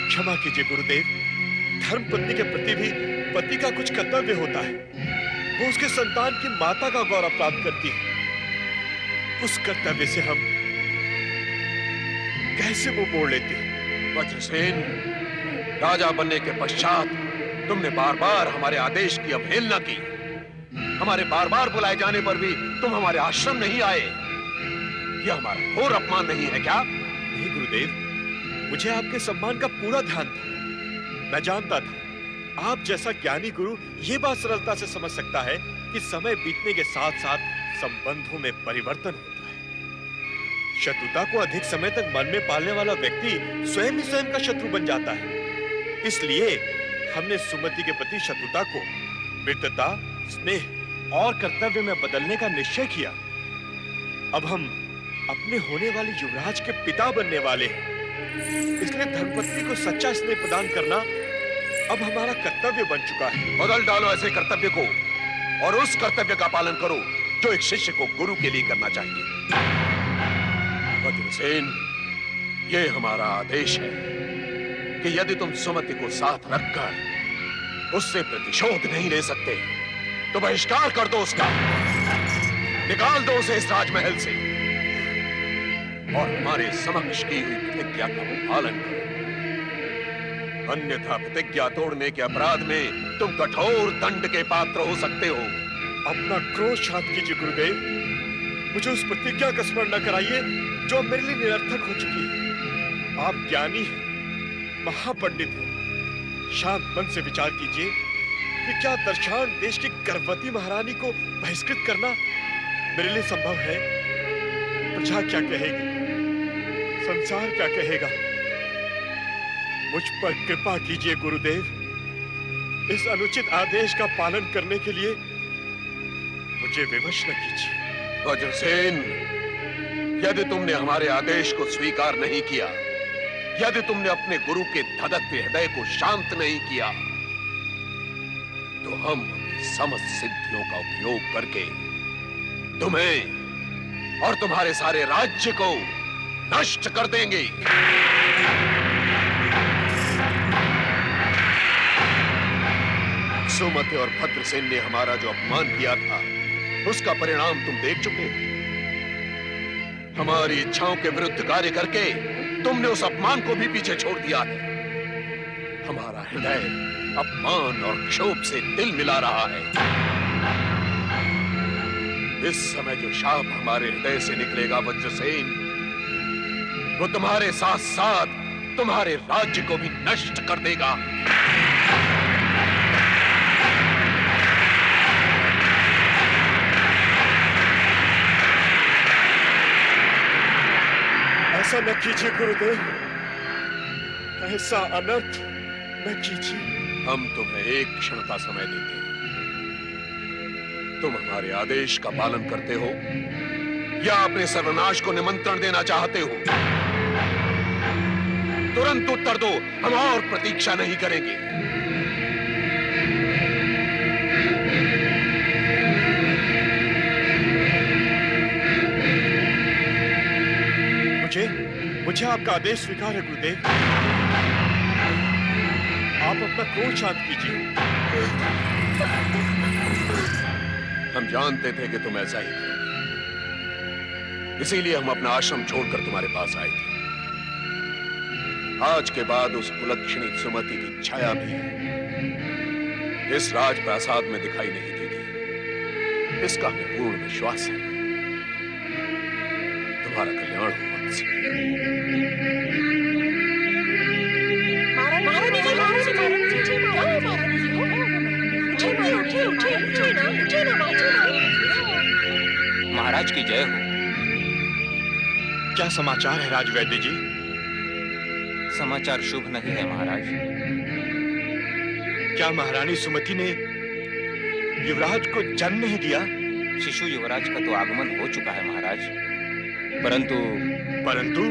क्षमा कीजिए गुरुदेव। धर्म पत्नी के प्रति भी पति का कुछ कर्तव्य होता है। वो उसके संतान की माता का गौरव प्राप्त करती है। उस कर्तव्य से हम कैसे मुंह मोड़ लेते हैं? वज्रसेन, राजा बनने के पश्चात तुमने बार बार हमारे आदेश की अवहेलना की। हमारे बार बार बुलाए जाने पर भी तुम हमारे आश्रम नहीं आए। यह हमारा घोर अपमान नहीं है क्या? नहीं गुरुदेव, मुझे आपके सम्मान का पूरा ध्यान था। मैं जानता था आप जैसा ज्ञानी गुरु ये बात सरलता से समझ सकता है कि समय बीतने के साथ साथ संबंधों में परिवर्तन होता है। शत्रुता को अधिक समय तक मन में पालने वाला व्यक्ति स्वयं ही स्वयं का शत्रु बन जाता है। इसलिए हमने सुमति के प्रति शत्रुता को मित्रता, स्नेह और कर्तव्य में बदलने का निश्चय किया। अब हम अपने होने वाले युवराज के पिता बनने वाले हैं। इसलिए धर्मपत्नी को सच्चा स्नेह प्रदान करना अब हमारा कर्तव्य बन चुका है। बदल डालो ऐसे कर्तव्य को, और उस कर्तव्य का पालन करो जो एक शिष्य को गुरु के लिए करना चाहिए। वज्रसेन, ये हमारा आदेश है। कि यदि तुम सुमति को साथ रखकर उससे प्रतिशोध नहीं ले सकते तो बहिष्कार कर दो उसका, निकाल दो उसे इस राजमहल से और हमारे समक्ष की हुई प्रतिज्ञा का पालन करो। अन्यथा प्रतिज्ञा तोड़ने के अपराध में तुम कठोर दंड के पात्र हो सकते हो। अपना क्रोध शांत कीजिए गुरुदेव, मुझे उस प्रतिज्ञा का स्मरण न कराइए जो मेरे लिए निरर्थक हो चुकी है। आप ज्ञानी हैं, महापंडित हैं, शांत मन से विचार कीजिए कि क्या दर्शान देश की गर्भवती महारानी को बहिष्कृत करना मेरे लिए संभव है? प्रजा क्या कहेगी, संसार क्या कहेगा? मुझ पर कृपा कीजिए गुरुदेव, इस अनुचित आदेश का पालन करने के लिए मुझे विवश न कीजिए। वज्रसेन, यदि तुमने हमारे आदेश को स्वीकार नहीं किया, यदि तुमने अपने गुरु के धधकते हृदय को शांत नहीं किया, तो हम अपनी समस्त सिद्धियों का उपयोग करके तुम्हें और तुम्हारे सारे राज्य को नष्ट कर देंगे। सुमति और भद्रसेन ने हमारा जो अपमान किया था, उसका परिणाम तुम देख चुके हो। हमारी इच्छाओं के विरुद्ध कार्य करके तुमने उस अपमान को भी पीछे छोड़ दिया है। हमारा हृदय अपमान और क्षोभ से दिल मिला रहा है। इस समय जो शाप हमारे हृदय से निकलेगा वज्रसेन, वो तुम्हारे साथ साथ तुम्हारे राज्य को भी नष्ट कर देगा। ऐसा न कीजिए गुरुदेव, ऐसा अनर्थ न कीजिए। हम तुम्हें एक क्षण का समय देते हैं। तुम हमारे आदेश का पालन करते हो या अपने सर्वनाश को निमंत्रण देना चाहते हो? तुरंत उत्तर दो, हम और प्रतीक्षा नहीं करेंगे। मुझे आपका आदेश स्वीकार है गुरुदेव। आप अपना क्रोध शांत कीजिए। हम जानते थे कि तुम ऐसा ही करोगे, इसीलिए हम अपना आश्रम छोड़कर तुम्हारे पास आए थे। आज के बाद उस कुलक्षणी सुमति की छाया भी इस राजप्रासाद में दिखाई नहीं देगी, इसका हमें पूर्ण विश्वास है। तुम्हारा कल्याण हो वत्स। महाराज की जय हो। क्या समाचार है राजवैद्य जी? समाचार शुभ नहीं है महाराज। क्या महारानी सुमति ने युवराज को जन्म नहीं दिया? शिशु युवराज का तो आगमन हो चुका है महाराज, परंतु परंतु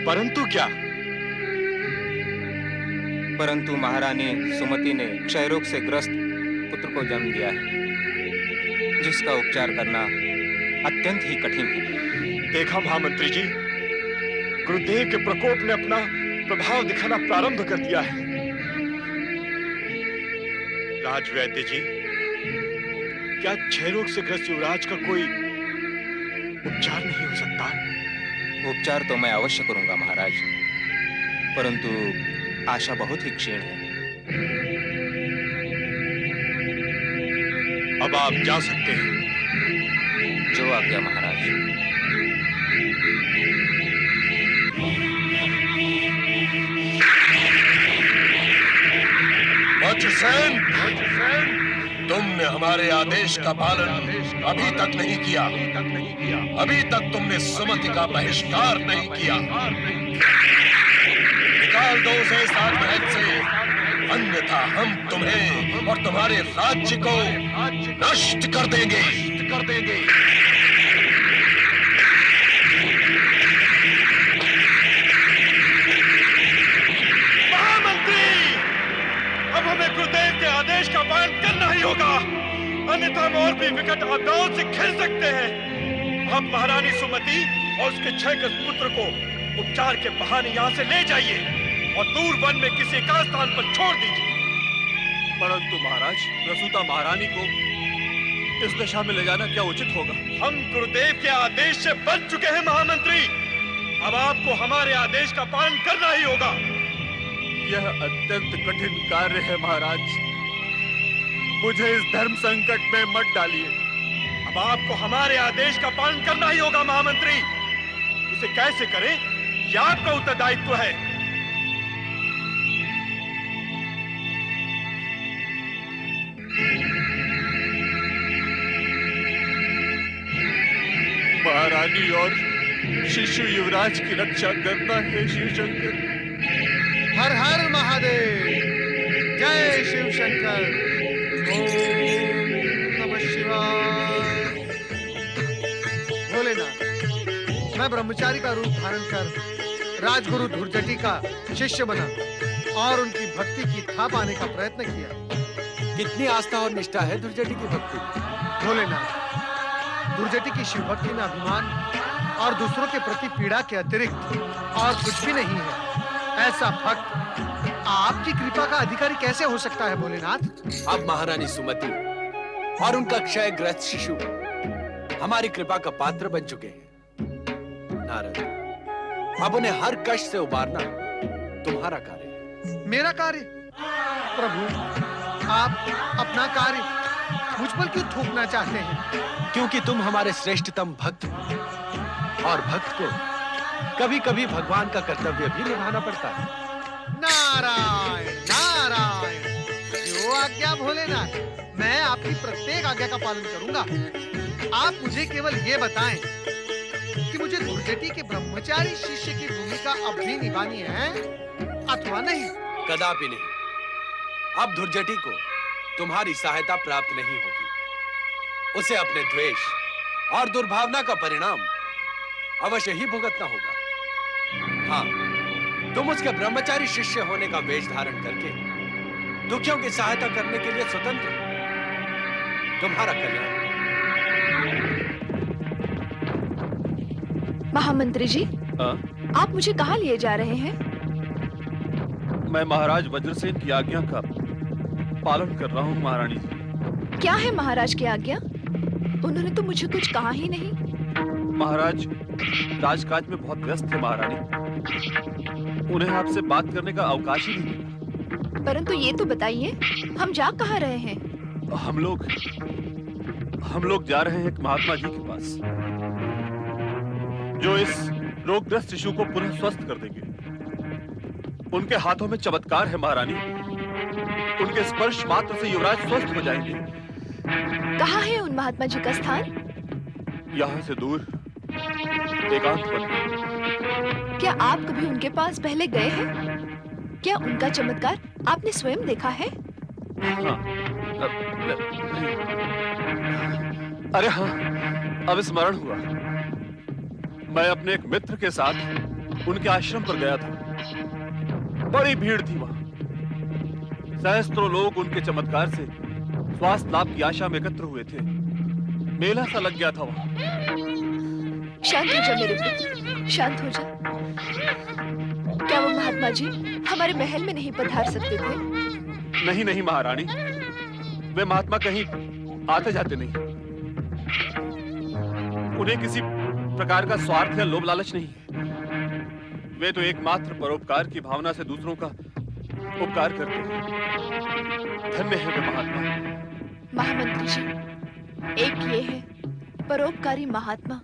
परंतु क्या? परंतु महारानी सुमति ने क्षय रोग से ग्रस्त पुत्र को जन्म दिया है, जिसका उपचार करना अत्यंत ही कठिन है। देखा महामंत्री जी, गुरुदेव के प्रकोप ने अपना प्रभाव दिखाना प्रारंभ कर दिया है। राजवैद्य जी, क्या क्षय रोग से ग्रस्त युवराज का कोई उपचार नहीं हो सकता? उपचार तो मैं अवश्य करूंगा महाराज, परंतु आशा बहुत ही क्षीण है। अब आप जा सकते हैं। जो आज्ञा महाराज। वज्रसेन, तुमने हमारे आदेश का पालन अभी तक नहीं किया। अभी तक तुमने सुमति का बहिष्कार नहीं किया। निकाल दो उसे इस राजमहल से, अन्यथा हम तुम्हें और तुम्हारे राज्य को नष्ट कर देंगे। महामंत्री, अब हमें गुरुदेव के आदेश का पालन करना ही होगा, अन्यथा हम और भी विकट आपदाओं से घिर सकते हैं। अब महारानी सुमति और उसके 6 गज पुत्र को उपचार के बहाने यहाँ से ले जाइए। और दूर वन में किसी एकांत स्थान पर छोड़ दीजिए। परंतु महाराज, प्रसूता महारानी को इस दशा में ले जाना क्या उचित होगा? हम गुरुदेव के आदेश से बच चुके हैं महामंत्री। अब आपको हमारे आदेश का पालन करना ही होगा। यह अत्यंत कठिन कार्य है महाराज, मुझे इस धर्म संकट में मत डालिए। अब आपको हमारे आदेश का पालन करना ही होगा महामंत्री। इसे कैसे करें, यह आपका उत्तरदायित्व है। महारानी और शिशु युवराज की रक्षा करना है शिव शंकर। हर हर महादेव, जय शिव शंकर। ओम नमः शिवाय। भोलेनाथ, मैं ब्रह्मचारी का रूप धारण कर राजगुरु धुर्जटी का शिष्य बना और उनकी भक्ति की था पाने का प्रयत्न किया। कितनी आस्था और निष्ठा है धुर्जटी की भक्ति में? भोलेनाथ, धुर्जटी की शिव भक्ति में अभिमान और दूसरों के प्रति पीड़ा के अतिरिक्त और कुछ भी नहीं है। ऐसा भक्त आपकी कृपा का अधिकारी कैसे हो सकता है भोलेनाथ? अब महारानी सुमति और उनका क्षयग्रस्त शिशु हमारी कृपा का पात्र बन चुके हैं। नारद, अब उन्हें हर कष्ट से उबारना तुम्हारा कार्य है। मेरा कार्य? प्रभु, आप अपना कार्य मुझ पर क्यों थोपना चाहते हैं? क्योंकि तुम हमारे श्रेष्ठतम भक्त हो और भक्त को कभी-कभी भगवान का कर्तव्य भी निभाना पड़ता है। नारायण नारायण, जो आज्ञा भोलेनाथ, मैं आपकी प्रत्येक आज्ञा का पालन करूंगा। आप मुझे केवल ये बताएं कि मुझे धुर्जटी के ब्रह्मचारी शिष्य की भूमिका अब भी निभानी है अथवा नहीं? कदापि नहीं। अब धुर्जटी को तुम्हारी सहायता प्राप्त नहीं होगी। उसे अपने द्वेष और दुर्भावना का परिणाम अवश्य ही भुगतना होगा। हाँ, तुम उसके ब्रह्मचारी शिष्य होने का वेश धारण करके दुखियों की सहायता करने के लिए स्वतंत्र हो। तुम्हारा कल्याण। महामंत्री जी, आप मुझे कहाँ लिए जा रहे हैं? मैं महाराज वज्रसेन की आज्ञा का पालन कर रहा हूँ महारानी जी। क्या है महाराज की आज्ञा? उन्होंने तो मुझे कुछ कहा ही नहीं। महाराज राजकाज में बहुत व्यस्त है महारानी, उन्हें आपसे बात करने का अवकाश ही नहीं मिला। परंतु ये तो बताइए, हम जा कहाँ रहे हैं? हम लोग जा रहे हैं एक महात्मा जी के पास, जो इस रोगग्रस्त शिशु को पुनः स्वस्थ कर देंगे। उनके हाथों में चमत्कार है महारानी, उनके स्पर्श मात्र से युवराज स्वस्थ हो जाएंगे। कहाँ है उन महात्मा जी का स्थान? यहाँ से दूर एकांत वन में। क्या आप कभी उनके पास पहले गए हैं? क्या उनका चमत्कार आपने स्वयं देखा है? हाँ, अरे हाँ, अब स्मरण हुआ। मैं अपने एक मित्र के साथ उनके आश्रम पर गया था। बड़ी भीड़ थी वहां। सहस्त्रों लोग उनके चमत्कार से स्वास्थ्य लाभ की आशा में एकत्र हुए थे। मेला सा लग गया था वहां। शांत हो जा मेरे पुत्र, शांत हो जा। क्या वो महात्मा जी हमारे महल में नहीं पधार सकते थे? नहीं नहीं महारानी, वे महात्मा कहीं आते जाते नहीं। उन्हें किसी प्रकार का स्वार्थ या लोभ लालच नहीं है। वे तो एकमात्र परोपकार की भावना से दूसरों का उपकार करते हैं। धन्य है वे महात्मा। महामंत्री जी, एक ये है परोपकारी महात्मा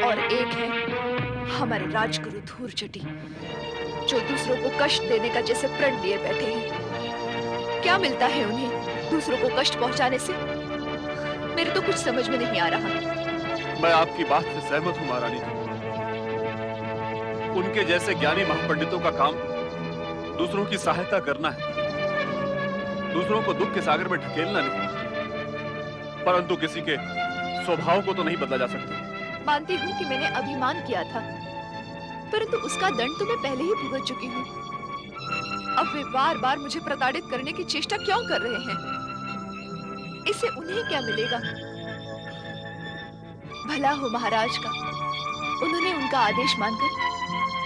और एक है हमारे राजगुरु धुर्जटी, जो दूसरों को कष्ट देने का जैसे प्रण लिए बैठे हैं। क्या मिलता है उन्हें दूसरों को कष्ट पहुंचाने से? मेरे तो कुछ समझ में नहीं आ रहा। मैं आपकी बात से सहमत हूँ महारानी जी। उनके जैसे ज्ञानी महापंडितों का काम दूसरों की सहायता करना है, दूसरों को दुख के सागर में ढकेलना नहीं। परंतु किसी के स्वभाव को तो नहीं बदला जा सकता। मानती हूँ कि मैंने अभिमान किया था, परंतु उसका दंड तो मैं पहले ही भुगत चुकी हूँ। अब वे बार बार मुझे प्रताड़ित करने की चेष्टा क्यों कर रहे हैं? इससे उन्हें क्या मिलेगा? भला हो महाराज का, उन्होंने उनका आदेश मानकर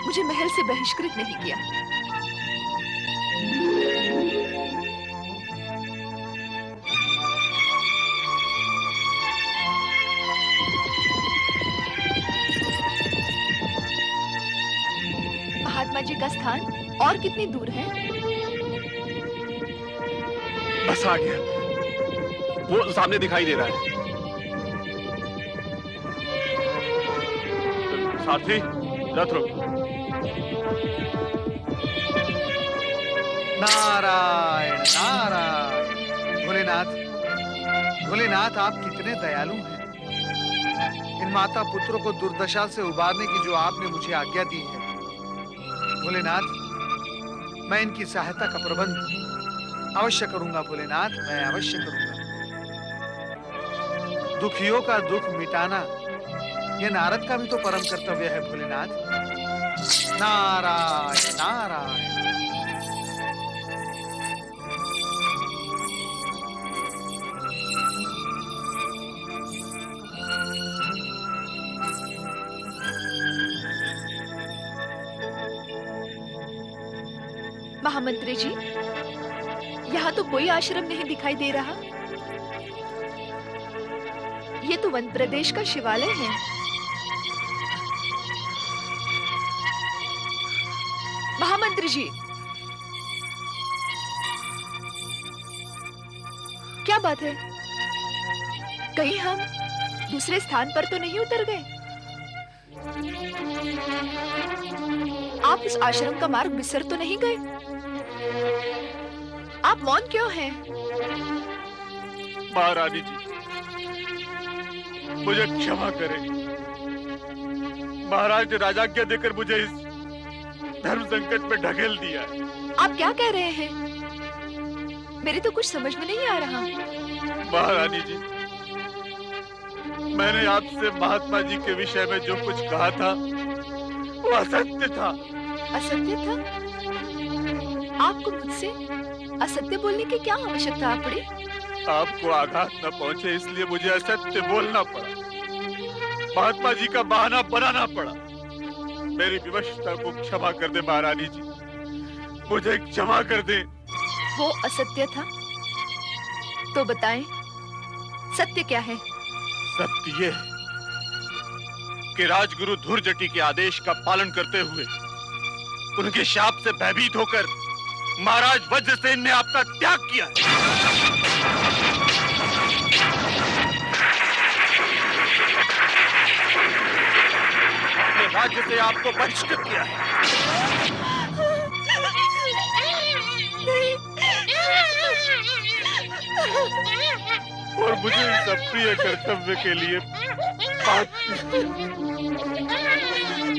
मुझे महल से बहिष्कृत नहीं किया। महात्मा जी का स्थान और कितनी दूर है? बस आ गया, वो सामने दिखाई दे रहा है। साथी, रथ रोक। नारायण नारायण। भोलेनाथ, भोलेनाथ आप कितने दयालु हैं। इन माता पुत्रों को दुर्दशा से उबारने की जो आपने मुझे आज्ञा दी है, भोलेनाथ मैं इनकी सहायता का प्रबंध अवश्य करूंगा। भोलेनाथ मैं अवश्य करूंगा। दुखियों का दुख मिटाना यह नारद का भी तो परम कर्तव्य है। भोलेनाथ नारायण नारायण। महामंत्री जी, यहाँ तो कोई आश्रम नहीं दिखाई दे रहा। ये तो वन प्रदेश का शिवालय है। महामंत्री जी, क्या बात है? कहीं हम दूसरे स्थान पर तो नहीं उतर गए? आप इस आश्रम का मार्ग बिसर तो नहीं गए? आप मौन क्यों हैं? महारानी जी, मुझे क्षमा करें। महाराज ने राजाज्ञा देकर मुझे इस धर्म संकट में ढकेल दिया। आप क्या कह रहे हैं? मेरी तो कुछ समझ में नहीं आ रहा। महारानी जी, मैंने आपसे महात्मा जी के विषय में जो कुछ कहा था वो असत्य था। असत्य था? आपको मुझसे असत्य बोलने की क्या आवश्यकता पड़ी? आपको आघात न पहुंचे इसलिए मुझे असत्य बोलना पड़ा, महात्मा जी का बहाना बनाना पड़ा। मेरी विवशता को क्षमा कर दे महारानी जी, मुझे क्षमा कर दे। वो असत्य था तो बताएं, सत्य क्या है? सत्य ये है कि राजगुरु धुर्जटी के आदेश का पालन करते हुए उनके शाप से भयभीत होकर महाराज वज्रसेन ने आपका त्याग किया। अपने राज्य से आपको बहिष्कृत किया है। और मुझे इस अप्रिय कर्तव्य के लिए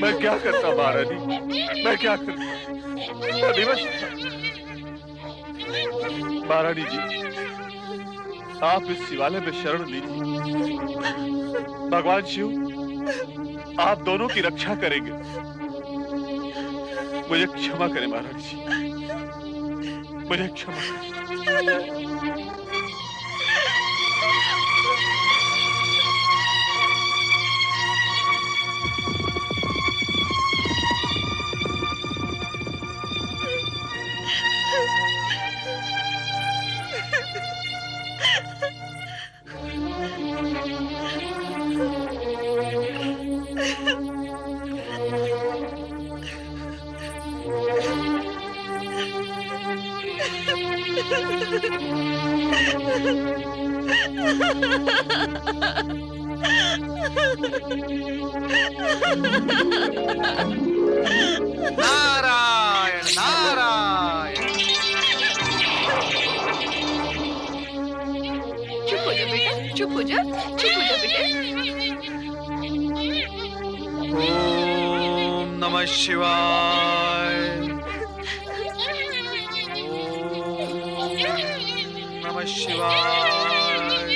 मैं क्या करता महारानी, मैं क्या करता? मैं विवश था। महारानी जी, आप इस शिवालय में शरण लीजिए। भगवान शिव आप दोनों की रक्षा करेंगे। मुझे क्षमा करें महारानी जी, मुझे क्षमा करें। नारायण नारायण। चुप हो जा बेटा, चुप हो जा, चुप हो जा बेटा। ओम नमः शिवाय। ओम नमः शिवाय।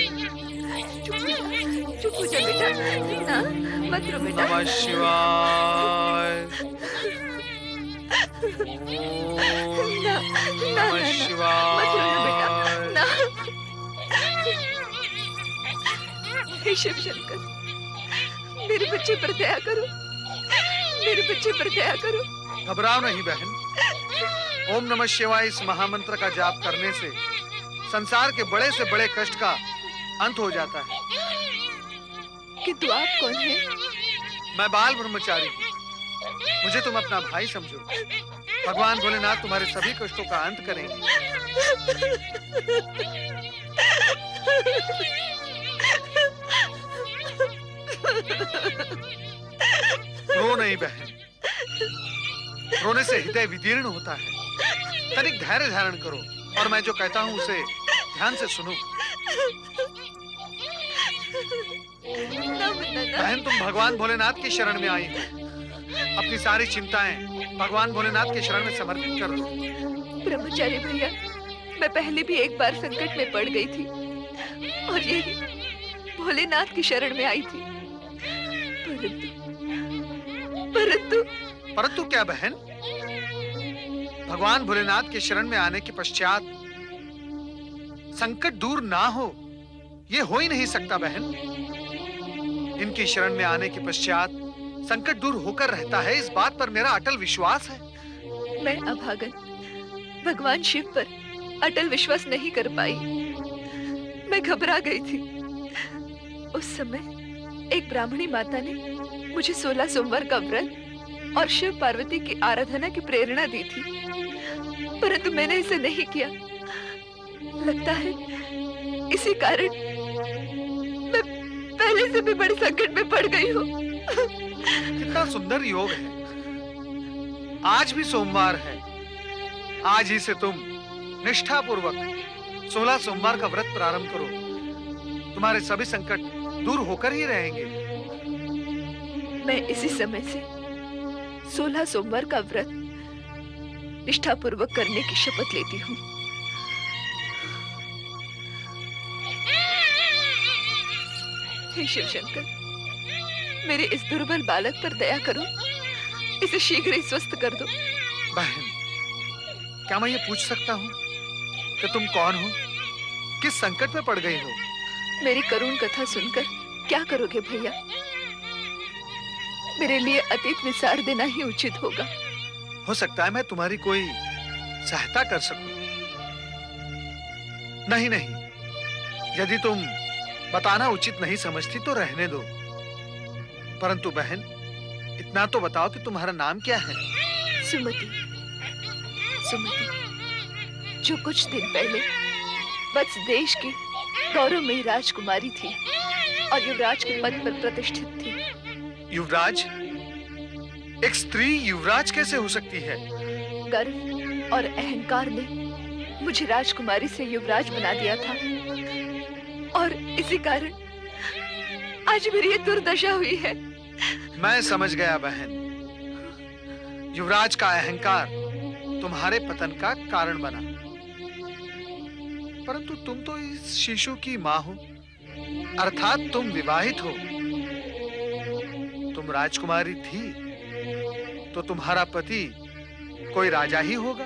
चुप हो जा बेटा, ना मत रो बेटा। नमः शिवाय। ना ना नमः मत शिवाय। रोना बेटा, ना। हे शिव शंकर, मेरे बच्चे पर दया करो, मेरे बच्चे पर दया करो। घबराओ नहीं बहन। ओम नमः शिवाय इस महामंत्र का जाप करने से संसार के बड़े से बड़े कष्ट का अंत हो जाता है। किंतु आप कौन हैं? मैं बाल ब्रह्मचारी हूँ। मुझे तुम अपना भाई समझो। भगवान भोलेनाथ तुम्हारे सभी कष्टों का अंत करेंगे। रो नहीं बहन, रोने से हृदय विदीर्ण होता है। तनिक धैर्य धारण करो और मैं जो कहता हूँ उसे ध्यान से सुनो। बहन, तुम भगवान भोलेनाथ की शरण में आई हो। अपनी सारी चिंताएं भगवान भोलेनाथ के शरण में समर्पित कर दो। ब्रह्मचारी भैया, मैं पहले भी एक बार संकट में पड़ गई थी और यही भोलेनाथ की शरण में आई थी। परंतु क्या बहन? भगवान भोलेनाथ के शरण में आने के पश्चात संकट दूर ना हो, ये हो ही नहीं सकता बहन। इनकी शरण में आने के पश्चात संकट दूर होकर रहता है, इस बात पर मेरा अटल विश्वास है। मैं अभागन भगवान शिव पर अटल विश्वास नहीं कर पाई। मैं घबरा गई थी। उस समय एक ब्राह्मणी माता ने मुझे 16 सोमवार का व्रत और शिव पार्वती की आराधना की प्रेरणा दी थी, परंतु मैंने इसे नहीं किया। लगता है इसी कारण मैं पहले से भी बड़े संकट में पड़ गई हूँ। कितना सुंदर योग है। आज भी सोमवार है। आज ही से तुम निष्ठापूर्वक 16 सोमवार का व्रत प्रारंभ करो। तुम्हारे सभी संकट दूर होकर ही रहेंगे। मैं इसी समय से 16 सोमवार का व्रत निष्ठापूर्वक करने की शपथ लेती हूँ। हे शिव शंकर, मेरे इस दुर्बल बालक पर दया करो। इसे शीघ्र ही स्वस्थ कर दो। बहन, क्या मैं ये पूछ सकता हूँ कि तुम कौन हो? किस संकट में पड़ गई हो? मेरी करुण कथा सुनकर क्या करोगे भैया? मेरे लिए अतीत विसार देना ही उचित होगा। हो सकता है मैं तुम्हारी कोई सहायता कर सकूं। नहीं नहीं, यदि तुम बताना उचित नहीं समझती तो रहने दो। परंतु बहन, इतना तो बताओ कि तुम्हारा नाम क्या है? सुमति। सुमति, जो कुछ दिन पहले वत्स देश की गौरवमयी राजकुमारी थी और युवराज के पद पर प्रतिष्ठित थी। युवराज? एक स्त्री युवराज कैसे हो सकती है? गर्व और अहंकार ने मुझे राजकुमारी से युवराज बना दिया था और इसी कारण आज मेरी ये दुर्दशा हुई है। मैं समझ गया बहन। युवराज का अहंकार तुम्हारे पतन का कारण बना। परंतु तुम तो इस शिशु की मां हो, अर्थात तुम विवाहित हो। तुम राजकुमारी थी तो तुम्हारा पति कोई राजा ही होगा।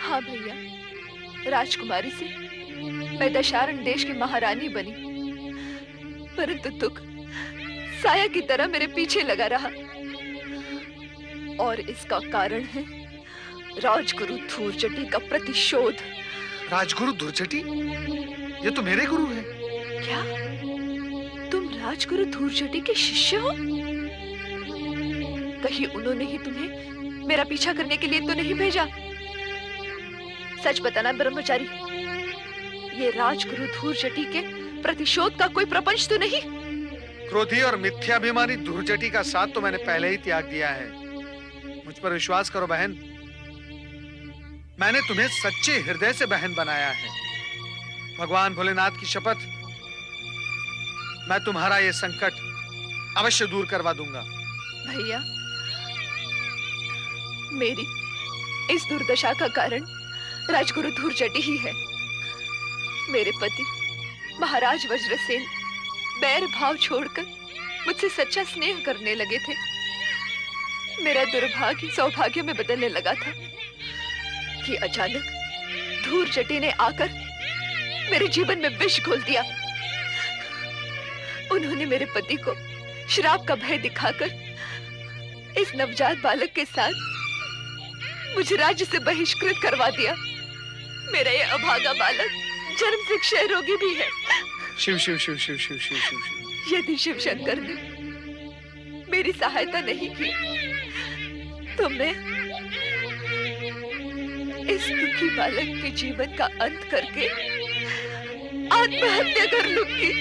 हाँ भैया, राजकुमारी से मैं दशारण देश की महारानी बनी, परंतु दुख साया की तरह मेरे पीछे लगा रहा और इसका कारण है राजगुरु धूर्जटी का प्रतिशोध। राजगुरु धूर्जटी? ये तो मेरे गुरु हैं। क्या तुम राजगुरु धूर्जटी के शिष्य हो? कहीं उन्होंने ही तुम्हें मेरा पीछा करने के लिए तो नहीं भेजा? सच बताना ब्रह्मचारी, ये राजगुरु धूर्जटी के प्रतिशोध का कोई प्रपंच तो नहीं? क्रोधी और मिथ्याभिमानी धूर्जटी का साथ तो मैंने पहले ही त्याग दिया है। मुझ पर विश्वास करो बहन, मैंने तुम्हें सच्चे हृदय से बहन बनाया है। भगवान भोलेनाथ की शपथ, मैं तुम्हारा ये संकट अवश्य दूर करवा दूंगा। भैया, मेरी इस दुर्दशा का कारण राजगुरु धूर्जटी ही है। मेरे पति महाराज वज्रसेन बैर भाव छोड़कर मुझसे सच्चा स्नेह करने लगे थे। मेरा दुर्भाग्य सौभाग्य में बदलने लगा था कि अचानक धूर्जटी ने आकर मेरे जीवन में विष घोल दिया। उन्होंने मेरे पति को श्राप का भय दिखाकर इस नवजात बालक के साथ मुझे राज्य से बहिष्कृत करवा दिया। मेरा ये अभागा बालक जन्म से क्षय रोगी भी है। शिव शिव शिव शिव शिव शिव शिव शिव। यदि शिव शंकर ने मेरी सहायता नहीं की तो मैं इस दुखी बालक के जीवन का अंत करके आत्महत्या कर लूंगी।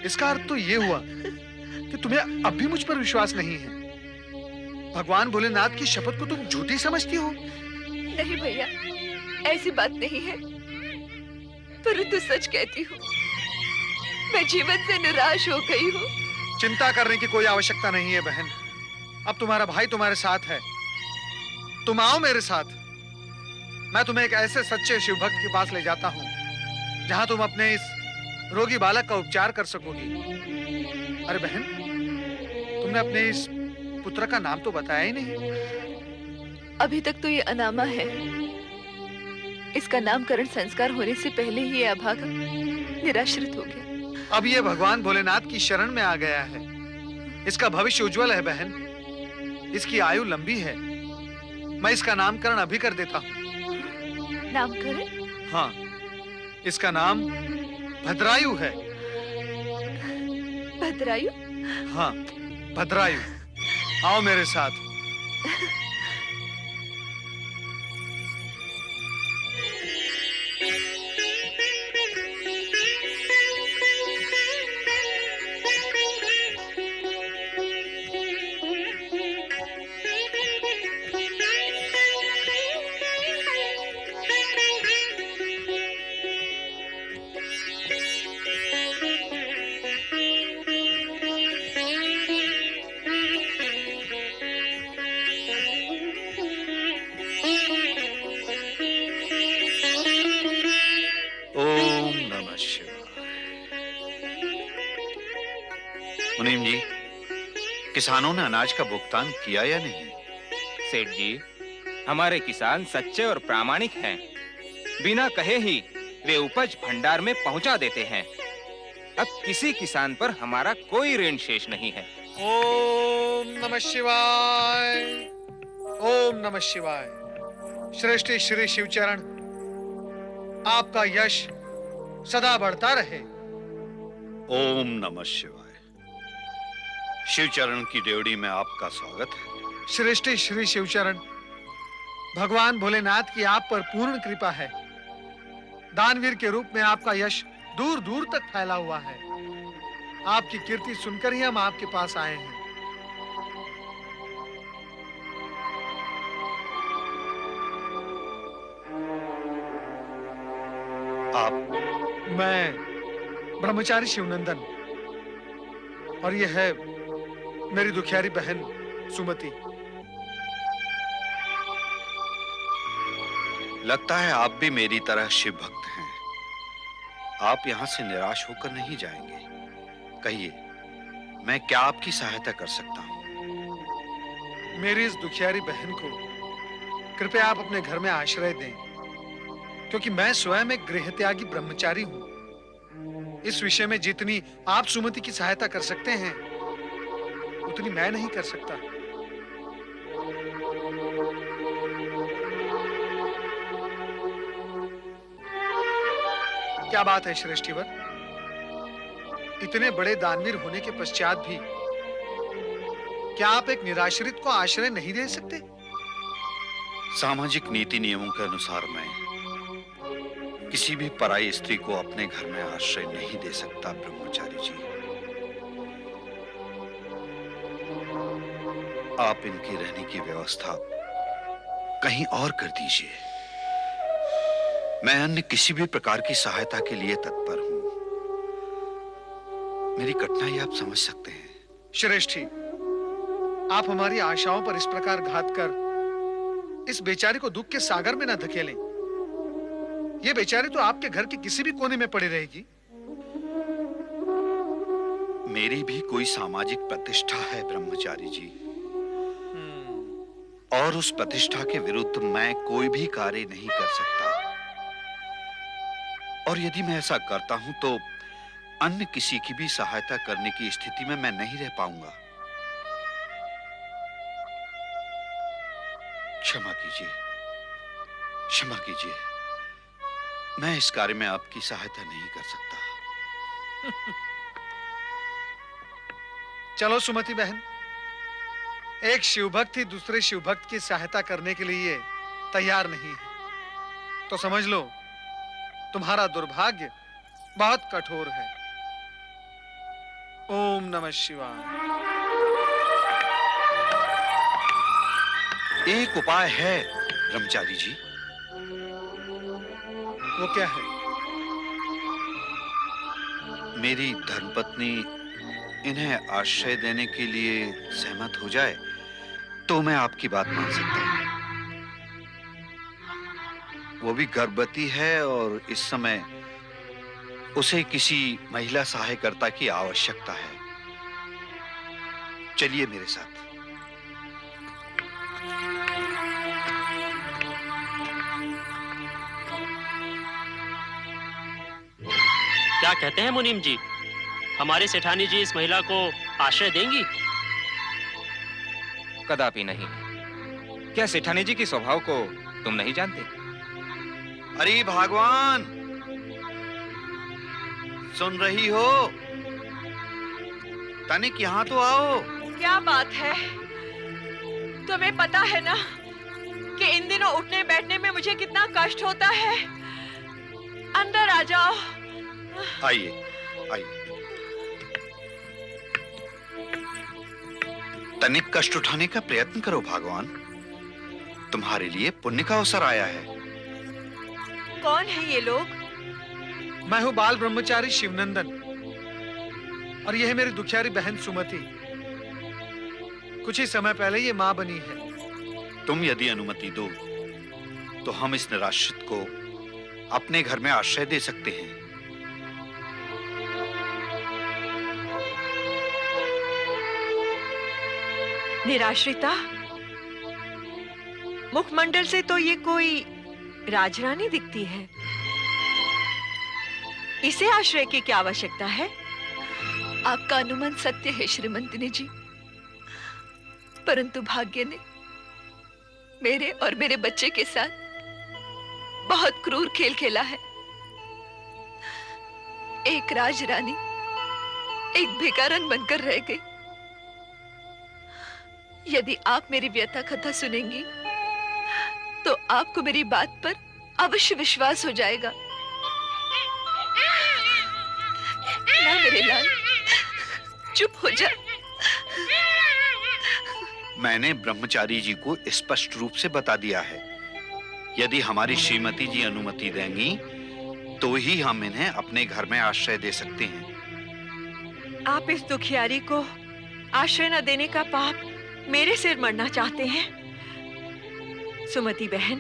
इसका अर्थ तो ये हुआ कि तुम्हें अब भी मुझ पर विश्वास नहीं है। भगवान भोलेनाथ की शपथ को तुम झूठी समझती हो। नहीं भैया, ऐसी बात नहीं है, परंतु सच कहती हूँ, मैं जीवन से निराश हो गई हूँ। चिंता करने की कोई आवश्यकता नहीं है बहन। अब तुम्हारा भाई तुम्हारे साथ है। तुम आओ मेरे साथ। मैं तुम्हें एक ऐसे सच्चे शिव भक्त के पास ले जाता हूँ जहाँ तुम अपने इस रोगी बालक का उपचार कर सकोगी। अरे बहन, तुमने अपने इस पुत्र का नाम तो बताया ही नहीं। अभी तक तो ये अनामा है। इसका नामकरण संस्कार होने से पहले ही ये अभागा निराश्रित हो गया। अब ये भगवान भोलेनाथ की शरण में आ गया है। इसका भविष्य उज्जवल है बहन। इसकी आयु लंबी है। मैं इसका नामकरण अभी कर देता हूँ। नामकरण? हाँ, इसका नाम भद्रायु है। भद्रायु? हाँ, भद्रायु। आओ मेरे साथ। मुनीम जी, किसानों ने अनाज का भुगतान किया या नहीं? सेठ जी, हमारे किसान सच्चे और प्रामाणिक हैं। बिना कहे ही वे उपज भंडार में पहुंचा देते हैं। अब किसी किसान पर हमारा कोई ऋण शेष नहीं है। ओम नमः शिवाय। ओम नमः शिवाय। श्रेष्ठ श्री शिवचरण, आपका यश सदा बढ़ता रहे। ओम नमः शिवाय। शिवचरण की ड्योढ़ी में आपका स्वागत है। श्रेष्ठ श्री शिवचरण, भगवान भोलेनाथ की आप पर पूर्ण कृपा है। दानवीर के रूप में आपका यश दूर दूर तक फैला हुआ है। आपकी कीर्ति सुनकर ही हम आपके पास आए हैं। आप? मैं ब्रह्मचारी शिवनंदन, और यह है मेरी दुखियारी बहन सुमति। लगता है आप भी मेरी तरह शिव भक्त हैं। आप यहाँ से निराश होकर नहीं जाएंगे। कहिए, मैं क्या आपकी सहायता कर सकता हूँ? मेरी इस दुखियारी बहन को कृपया आप अपने घर में आश्रय दें, क्योंकि मैं स्वयं एक गृहत्यागी ब्रह्मचारी हूँ। इस विषय में जितनी आप सुमति की सहायता कर सकते हैं, उतनी मैं नहीं कर सकता। क्या बात है श्रेष्ठीवर? इतने बड़े दानवीर होने के पश्चात भी क्या आप एक निराश्रित को आश्रय नहीं दे सकते? सामाजिक नीति नियमों के अनुसार मैं किसी भी पराई स्त्री को अपने घर में आश्रय नहीं दे सकता ब्रह्मचारी जी। आप इनकी रहने की व्यवस्था कहीं और कर दीजिए। मैं अन्य किसी भी प्रकार की सहायता के लिए तत्पर हूं। मेरी कठिनाई आप समझ सकते हैं। श्रेष्ठी, आप हमारी आशाओं पर इस प्रकार घात कर इस बेचारी को दुख के सागर में न धकेलें। ये बेचारी तो आपके घर के किसी भी कोने में पड़ी रहेगी। मेरी भी कोई सामाजिक प्रतिष्ठा है ब्रह्मचारी जी, और उस प्रतिष्ठा के विरुद्ध मैं कोई भी कार्य नहीं कर सकता। और यदि मैं ऐसा करता हूं तो अन्य किसी की भी सहायता करने की स्थिति में मैं नहीं रह पाऊंगा। क्षमा कीजिए, क्षमा कीजिए। मैं इस कार्य में आपकी सहायता नहीं कर सकता। चलो सुमति बहन, एक शिवभक्त ही दूसरे शिवभक्त की सहायता करने के लिए तैयार नहीं है तो समझ लो तुम्हारा दुर्भाग्य बहुत कठोर है। ओम नमः शिवाय। एक उपाय है ब्रह्मचारी जी। वो क्या है? मेरी धर्मपत्नी इन्हें आश्रय देने के लिए सहमत हो जाए तो मैं आपकी बात मान सकता हूं। वो भी गर्भवती है और इस समय उसे किसी महिला सहायकर्ता की आवश्यकता है। चलिए मेरे साथ। क्या कहते हैं मुनीम जी, हमारी सेठानी जी इस महिला को आश्रय देंगी? कदापि नहीं। क्या सेठानी जी की स्वभाव को तुम नहीं जानते? अरे भगवान, सुन रही हो? तनिक यहाँ तो आओ। क्या बात है? तुम्हें पता है ना कि इन दिनों उठने बैठने में मुझे कितना कष्ट होता है। अंदर आ जाओ। आइए आइए। तनिक कष्ट उठाने का प्रयत्न करो भगवान, तुम्हारे लिए पुण्य का अवसर आया है। कौन है ये लोग? मैं हूं बाल ब्रह्मचारी शिवनंदन और यह है मेरी दुखियारी बहन सुमति। कुछ ही समय पहले ये मां बनी है। तुम यदि अनुमति दो तो हम इस निराश्रित को अपने घर में आश्रय दे सकते हैं। निराश्रिता? मुखमंडल से तो ये कोई राजरानी दिखती है। इसे आश्रय की क्या आवश्यकता है? आपका अनुमान सत्य है श्रीमंतिनी जी, परंतु भाग्य ने मेरे और मेरे बच्चे के साथ बहुत क्रूर खेल खेला है। एक राजरानी एक भिखारन बनकर रह गई। यदि आप मेरी व्यथा कथा सुनेंगी तो आपको मेरी बात पर अवश्य विश्वास हो जाएगा। ना मेरे लाल, चुप हो जा। मैंने ब्रह्मचारी जी को स्पष्ट रूप से बता दिया है, यदि हमारी श्रीमती जी अनुमति देंगी तो ही हम इन्हें अपने घर में आश्रय दे सकते हैं। आप इस दुखियारी को आश्रय न देने का पाप मेरे सिर मरना चाहते हैं? सुमति बहन,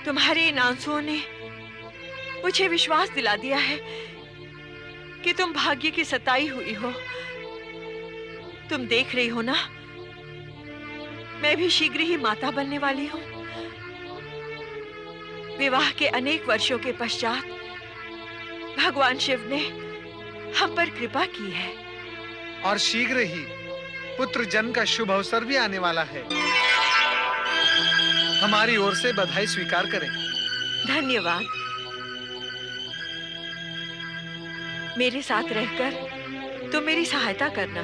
तुम्हारे इन आंसुओं ने मुझे विश्वास दिला दिया है कि तुम भाग्य की सताई हुई हो। तुम देख रही हो ना, मैं भी शीघ्र ही माता बनने वाली हूँ। विवाह के अनेक वर्षों के पश्चात भगवान शिव ने हम पर कृपा की है और शीघ्र ही पुत्र जन्म का शुभ अवसर भी आने वाला है। हमारी ओर से बधाई स्वीकार करें। धन्यवाद। मेरे साथ रहकर तुम मेरी सहायता करना।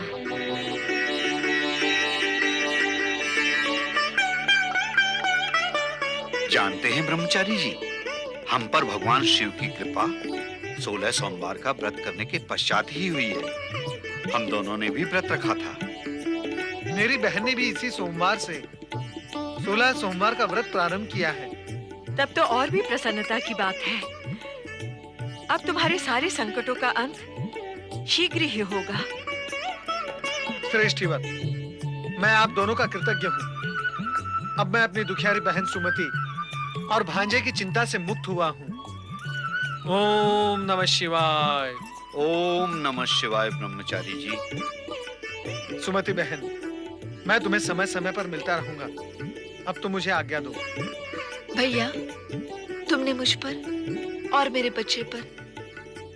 जानते हैं ब्रह्मचारी जी, हम पर भगवान शिव की कृपा 16 सोमवार का व्रत करने के पश्चात ही हुई है। हम दोनों ने भी व्रत रखा था। मेरी बहन ने भी इसी सोमवार से 16 सोमवार का व्रत प्रारंभ किया है। तब तो और भी प्रसन्नता की बात है। अब तुम्हारे सारे संकटों का अंत शीघ्र ही होगा। श्रेष्ठीवर, मैं आप दोनों का कृतज्ञ हूँ। अब मैं अपनी दुखियारी बहन सुमति और भांजे की चिंता से मुक्त हुआ हूँ। ओम नमः शिवाय। ओम नमः शिवाय। ब्रह्मचारी जी। सुमति बहन, मैं तुम्हें समय समय पर मिलता रहूंगा। अब तो मुझे आज्ञा दो। भैया, तुमने मुझ पर और मेरे बच्चे पर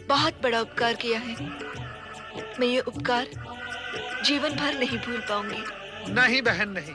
बहुत बड़ा उपकार किया है। मैं ये उपकार जीवन भर नहीं भूल पाऊंगी। नहीं बहन नहीं,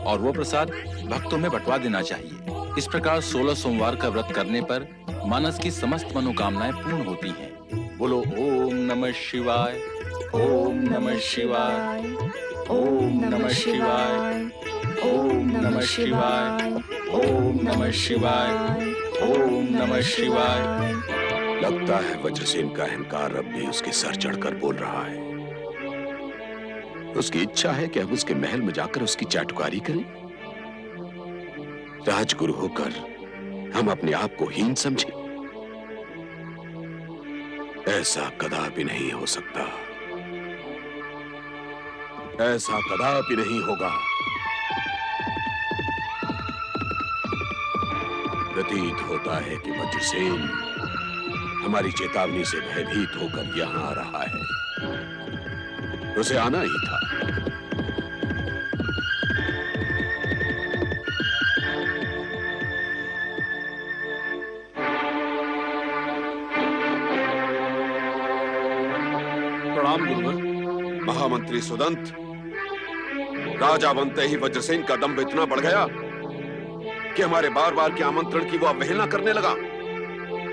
और वो प्रसाद भक्तों में बंटवा देना चाहिए। इस प्रकार 16 सोमवार का व्रत करने पर मानस की समस्त मनोकामनाएं पूर्ण होती हैं। बोलो ओम नमः शिवाय, ओम नमः शिवाय, ओम नमः शिवाय, ओम नमः शिवाय, ओम नमः शिवाय, ओम नमः शिवाय। लगता है वज्रसेन का अहंकार अब भी उसके सर चढ़कर बोल रहा है। उसकी इच्छा है कि हम उसके महल में जाकर उसकी चाटुकारी करें। राजगुरु होकर हम अपने आप को हीन समझें। ऐसा कदापि नहीं हो सकता, ऐसा कदापि नहीं होगा। प्रतीत होता है कि वज्रसेन हमारी चेतावनी से भयभीत होकर यहां आ रहा है। उसे आना ही था। प्रणाम गुरुवर। महामंत्री सुदंत, राजा बनते ही वज्रसेन का दंभ इतना बढ़ गया कि हमारे बार बार के आमंत्रण की वो अवहेलना करने लगा।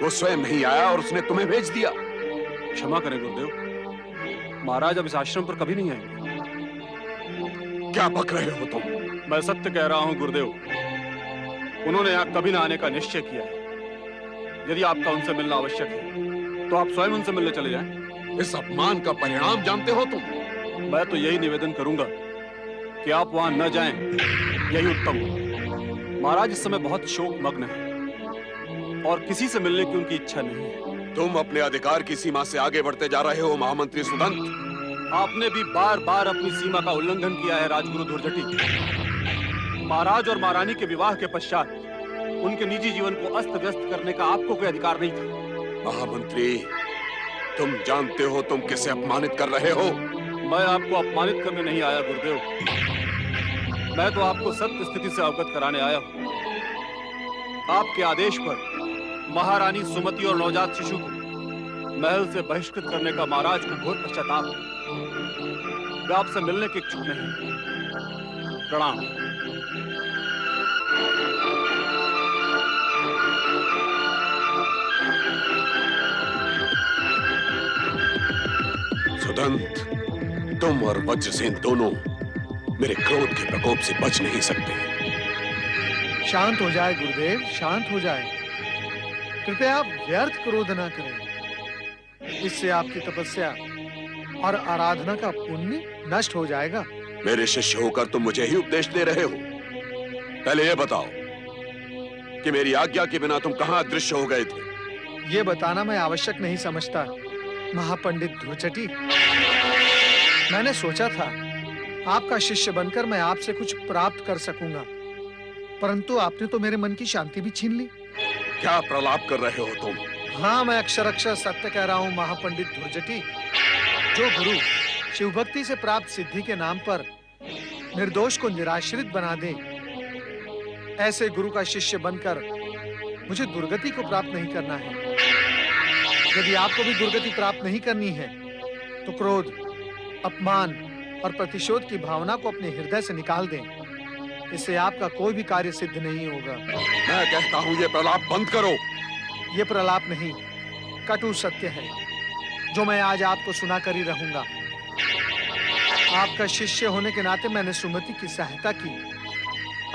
वो स्वयं नहीं आया और उसने तुम्हें भेज दिया। क्षमा करें गुरुदेव, महाराज अब इस आश्रम पर कभी नहीं आएंगे। क्या बक रहे हो तुम? मैं सत्य कह रहा हूं गुरुदेव, उन्होंने यहाँ कभी ना आने का निश्चय किया है। यदि आपका उनसे मिलना आवश्यक है तो आप स्वयं उनसे मिलने चले जाएं। इस अपमान का परिणाम जानते हो तुम? मैं तो यही निवेदन करूंगा कि आप वहां न जाएं, यही उत्तम हो। महाराज इस समय बहुत शोक मग्न है और किसी से मिलने की उनकी इच्छा नहीं है। तुम अपने अधिकार की सीमा से आगे बढ़ते जा रहे हो महामंत्री सुदंत। आपने भी बार बार अपनी सीमा का उल्लंघन किया है राजगुरु धुर्जटी। महाराज और महारानी के विवाह के पश्चात उनके निजी जीवन को अस्त व्यस्त करने का आपको कोई अधिकार नहीं था। महामंत्री, तुम जानते हो तुम किसे अपमानित कर रहे हो? मैं आपको अपमानित करने नहीं आया गुरुदेव, मैं तो आपको सत्य स्थिति से अवगत कराने आया हूं। आपके आदेश पर महारानी सुमति और नवजात शिशु को महल से बहिष्कृत करने का महाराज को घोर पश्चाताप है। वे आपसे मिलने के इच्छुक नहीं। प्रणाम। सुदंत, तुम और वज्रसेन दोनों मेरे क्रोध के प्रकोप से बच नहीं सकते। शांत हो जाए गुरुदेव, शांत हो जाए। कृपया आप व्यर्थ क्रोध ना करें। इससे आपकी तपस्या और आराधना का पुण्य नष्ट हो जाएगा। मेरे शिष्य होकर तुम मुझे ही उपदेश दे रहे हो। पहले ये बताओ कि मेरी आज्ञा के बिना तुम कहां अदृश्य हो गए थे? ये बताना मैं आवश्यक नहीं समझता महापंडित धुर्जटी। मैंने सोचा था आपका शिष्य बनकर मैं आपसे कुछ प्राप्त कर सकूंगा, परंतु आपने तो मेरे मन की शांति भी छीन ली। क्या प्रलाप कर रहे हो तुम? हाँ, मैं अक्षर सत्य कह रहा हूँ महापंडित धुर्जटी। जो गुरु शिव भक्ति से प्राप्त सिद्धि के नाम पर निर्दोष को निराश्रित बना दे, ऐसे गुरु का शिष्य बनकर मुझे दुर्गति को प्राप्त नहीं करना है। यदि आपको भी दुर्गति प्राप्त नहीं करनी है तो क्रोध, अपमान और प्रतिशोध की भावना को अपने हृदय से निकाल दें। इससे आपका कोई भी कार्य सिद्ध नहीं होगा। मैं कहता हूँ ये प्रलाप बंद करो। ये प्रलाप नहीं, कटु सत्य है जो मैं आज आपको सुना कर ही रहूंगा। आपका शिष्य होने के नाते मैंने सुमति की सहायता की,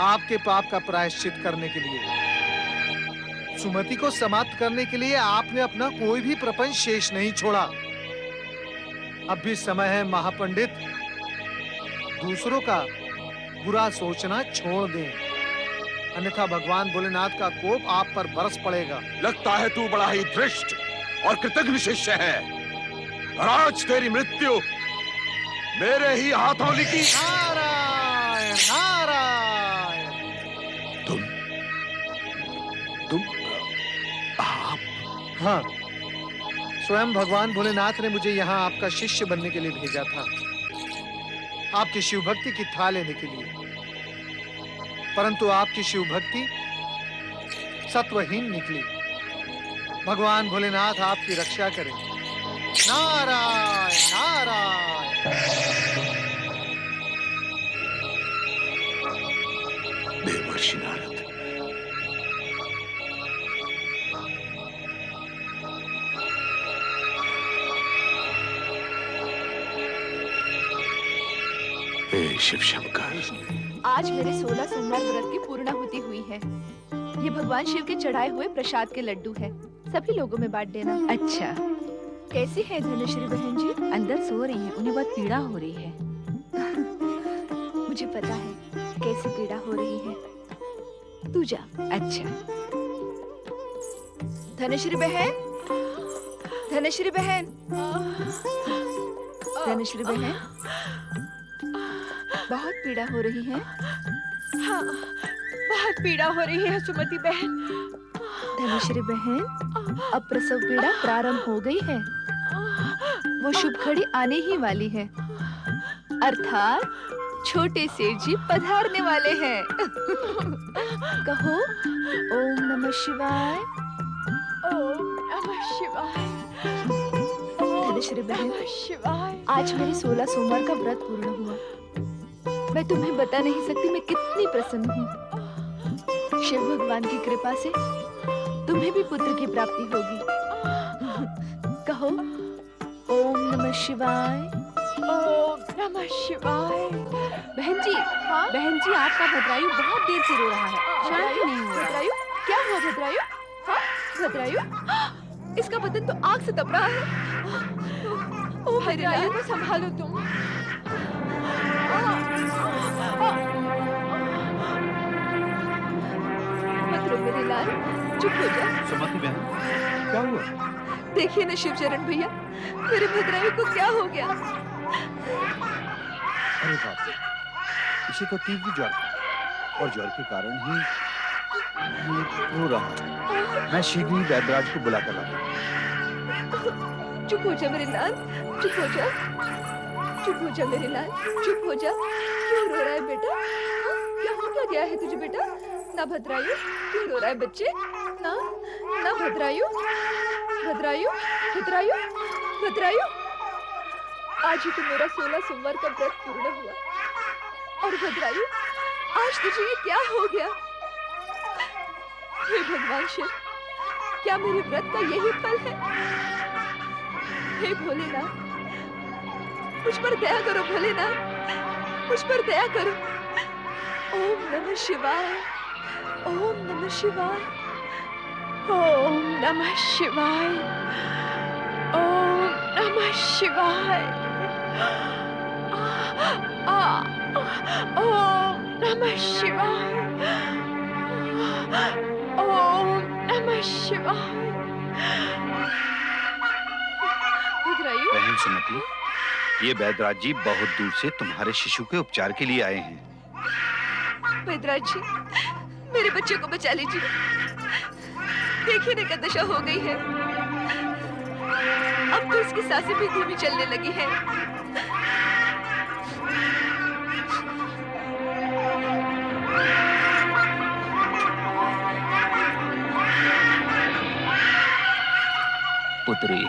आपके पाप का प्रायश्चित करने के लिए। सुमति को समाप्त करने के लिए आपने अपना कोई भी प्रपंच शेष नहीं छोड़ा। अब भी समय है महापंडित, दूसरों का बुरा सोचना छोड़ दें, अन्यथा भगवान भोलेनाथ का कोप आप पर बरस पड़ेगा। लगता है तू बड़ा ही धृष्ट और कृतघ्न शिष्य है। और आज तेरी मृत्यु मेरे ही हाथों लिखी। नारायण नारायण। तुम आप? हाँ, स्वयं भगवान भोलेनाथ ने मुझे यहाँ आपका शिष्य बनने के लिए भेजा था, आपकी शिव भक्ति की था लेने के लिए। परंतु आपकी शिव भक्ति सत्वहीन निकली। भगवान भोलेनाथ आपकी रक्षा करें। नारायण नारायण। देवर्षि नारद, हे शिव शंकर, आज मेरे 16 सोमवार व्रत की पूर्णाहुति हुई है। ये भगवान शिव के चढ़ाए हुए प्रसाद के लड्डू है, सभी लोगों में बांट देना। अच्छा, कैसी है धनुश्री बहन जी? अंदर सो रही हैं, उन्हें बहुत पीड़ा हो रही है। मुझे पता है कैसी पीड़ा हो रही है। तू जा। अच्छा, धनुश्री बहन, धनुश्री बहन, धनुश्री बहन, बहुत पीड़ा हो रही है। हाँ, बहुत पीड़ा हो रही है सुमति बहन। धनुश्री बहन, अब प्रसव पीड़ा प्रारंभ हो गई है। वो शुभ घड़ी आने ही वाली है, अर्थात छोटे सेठ जी पधारने वाले हैं। कहो ओम नमः शिवाय। ओम नमः शिवाय। धनुश्री बहन, शिवाय। आज मेरे 16 सोमवार का व्रत पूर्ण हुआ। मैं तुम्हें बता नहीं सकती मैं कितनी प्रसन्न हूँ। शिव भगवान की कृपा से तुम्हें भी पुत्र की प्राप्ति होगी। कहो ओम नमः शिवाय। ओम नमः शिवाय। बहन जी, हाँ? बहन जी, आपका भद्रायु बहुत देर से रो रहा है, शांत ही नहीं हो रहा। भद्रायु? क्या हुआ भद्रायु? हाँ, भद्रायु? इसका बदन तो आग से तप रहा है। ओ भद्रायु को संभालो तुम। मत रो मेरे लाल, चुप हो जा। सुमति बहन, क्या हुआ? देखिए ना शिवचरण भैया, मेरे भद्रायु को क्या हो गया? अरे बाप रे, इसे तो तीव्र ज्वर है और ज्वर के कारण ही ये रो रहा है। मैं शीघ्र ही वैद्यराज को बुलाकर लाता हूं। चुप हो जा मेरे लाल, चुप हो जा, चुप हो जा मेरे लाल, चुप हो जा। क्यों रो रहा है बेटा? हाँ? क्या हो क्या गया है तुझे बेटा? ना भद्रायु, क्यों रो रहा है बच्चे? ना ना भद्रायु, भद्रायु, भद्रायु, भद्रायु। आज ही तो मेरा 16 सोमवार का व्रत पूर्ण हुआ और भद्रायु, आज तुझे ये क्या हो गया? हे भगवान शिव, क्या मेरे व्रत का यही फल है? हे भोलेनाथ, मुझ पर दया करो भोलेनाथ, मुझ पर दया करो। ओम नमः शिवाय। ओम नमः शिवाय। ओम नमः शिवाय। ओम नमः शिवाय। ओम नमः शिवाय। ओम नमः शिवाय। भद्रायु, बहन सुमति, ये वैद्यराज जी बहुत दूर से तुम्हारे शिशु के उपचार के लिए आए हैं। वैद्यराज जी, मेरे बच्चे को बचा लीजिए। देखिए ना क्या दशा हो गई है। अब तो इसकी सांसें भी धीमी चलने लगी है। पुत्री,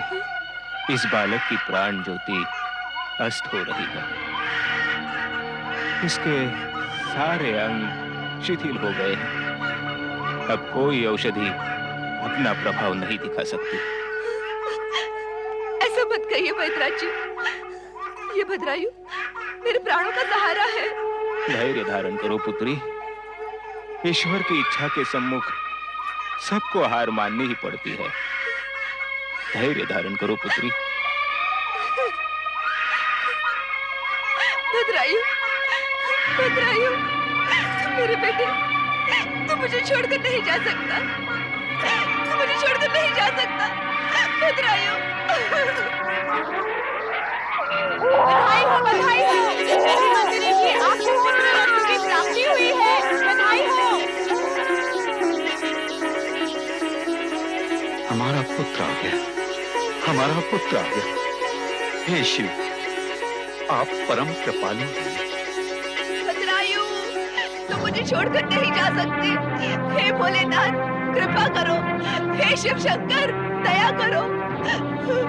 इस बालक की प्राण ज्योति अस्त हो रही है। इसके सारे अंग शिथिल हो गए हैं। अब कोई औषधि अपना प्रभाव नहीं दिखा सकती। ऐसा मत कहिए वैद्यराज जी, ये भद्रायु मेरे प्राणों का सहारा है। धैर्य धारण करो पुत्री, ईश्वर की इच्छा के सम्मुख सबको हार माननी ही पड़ती है। धैर्य धारण करो पुत्री। भद्रायु, भद्रायु, मेरे बेटे, तू मुझे छोड़कर नहीं जा सकता, तू मुझे छोड़कर नहीं जा सकता, भद्रायु। बधाई हो, बधाई हो। मंदिर की आपको पुत्र रत्न की प्राप्ति हुई है। बधाई हो। हमारा पुत्र आ गया, हमारा पुत्र आ गया। हे शिव, आप परम कृपालु हैं। भद्रायु, तुम मुझे छोड़कर नहीं जा सकते। हे भोलेनाथ, कृपा करो। हे शिव शंकर, दया करो।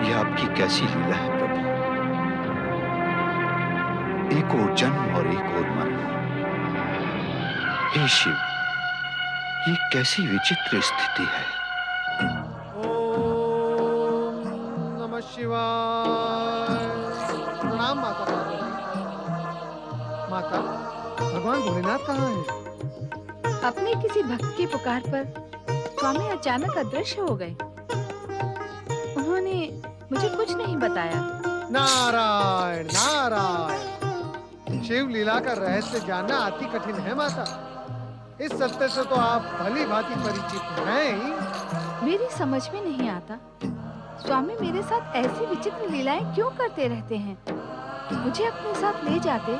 यह आपकी कैसी लीला है प्रभु? एक और जन्म और एक और मरण। हे शिव, ये कैसी विचित्र स्थिति है। ओम नमः शिवाय। प्रणाम माता पार्वती। माता, भगवान भोलेनाथ कहाँ हैं? अपने किसी भक्त की पुकार पर स्वामी अचानक अदृश्य हो गए। उन्होंने मुझे कुछ नहीं बताया। नारायण नारायण। शिव लीला का रहस्य जानना अति कठिन है माता। इस सत्य से तो आप भली भांति परिचित हैं ही। मेरी समझ में नहीं आता, स्वामी मेरे साथ ऐसी विचित्र लीलाएं क्यों करते रहते हैं। मुझे अपने साथ ले जाते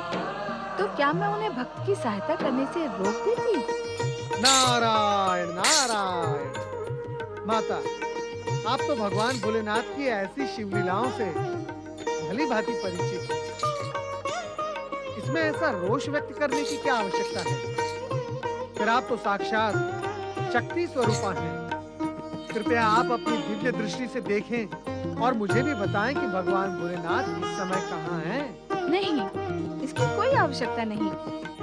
तो क्या मैं उन्हें भक्त की सहायता करने से रोक देती? नारायण नारायण। माता, आप तो भगवान भोलेनाथ की ऐसी शिवलीलाओं से भली भांति परिचित हैं। इसमें ऐसा रोष व्यक्त करने की क्या आवश्यकता है? फिर आप तो साक्षात शक्ति स्वरूपा हैं। कृपया आप अपनी दिव्य दृष्टि से देखें और मुझे भी बताएं कि भगवान भोलेनाथ इस समय कहाँ हैं। नहीं, इसकी कोई आवश्यकता नहीं।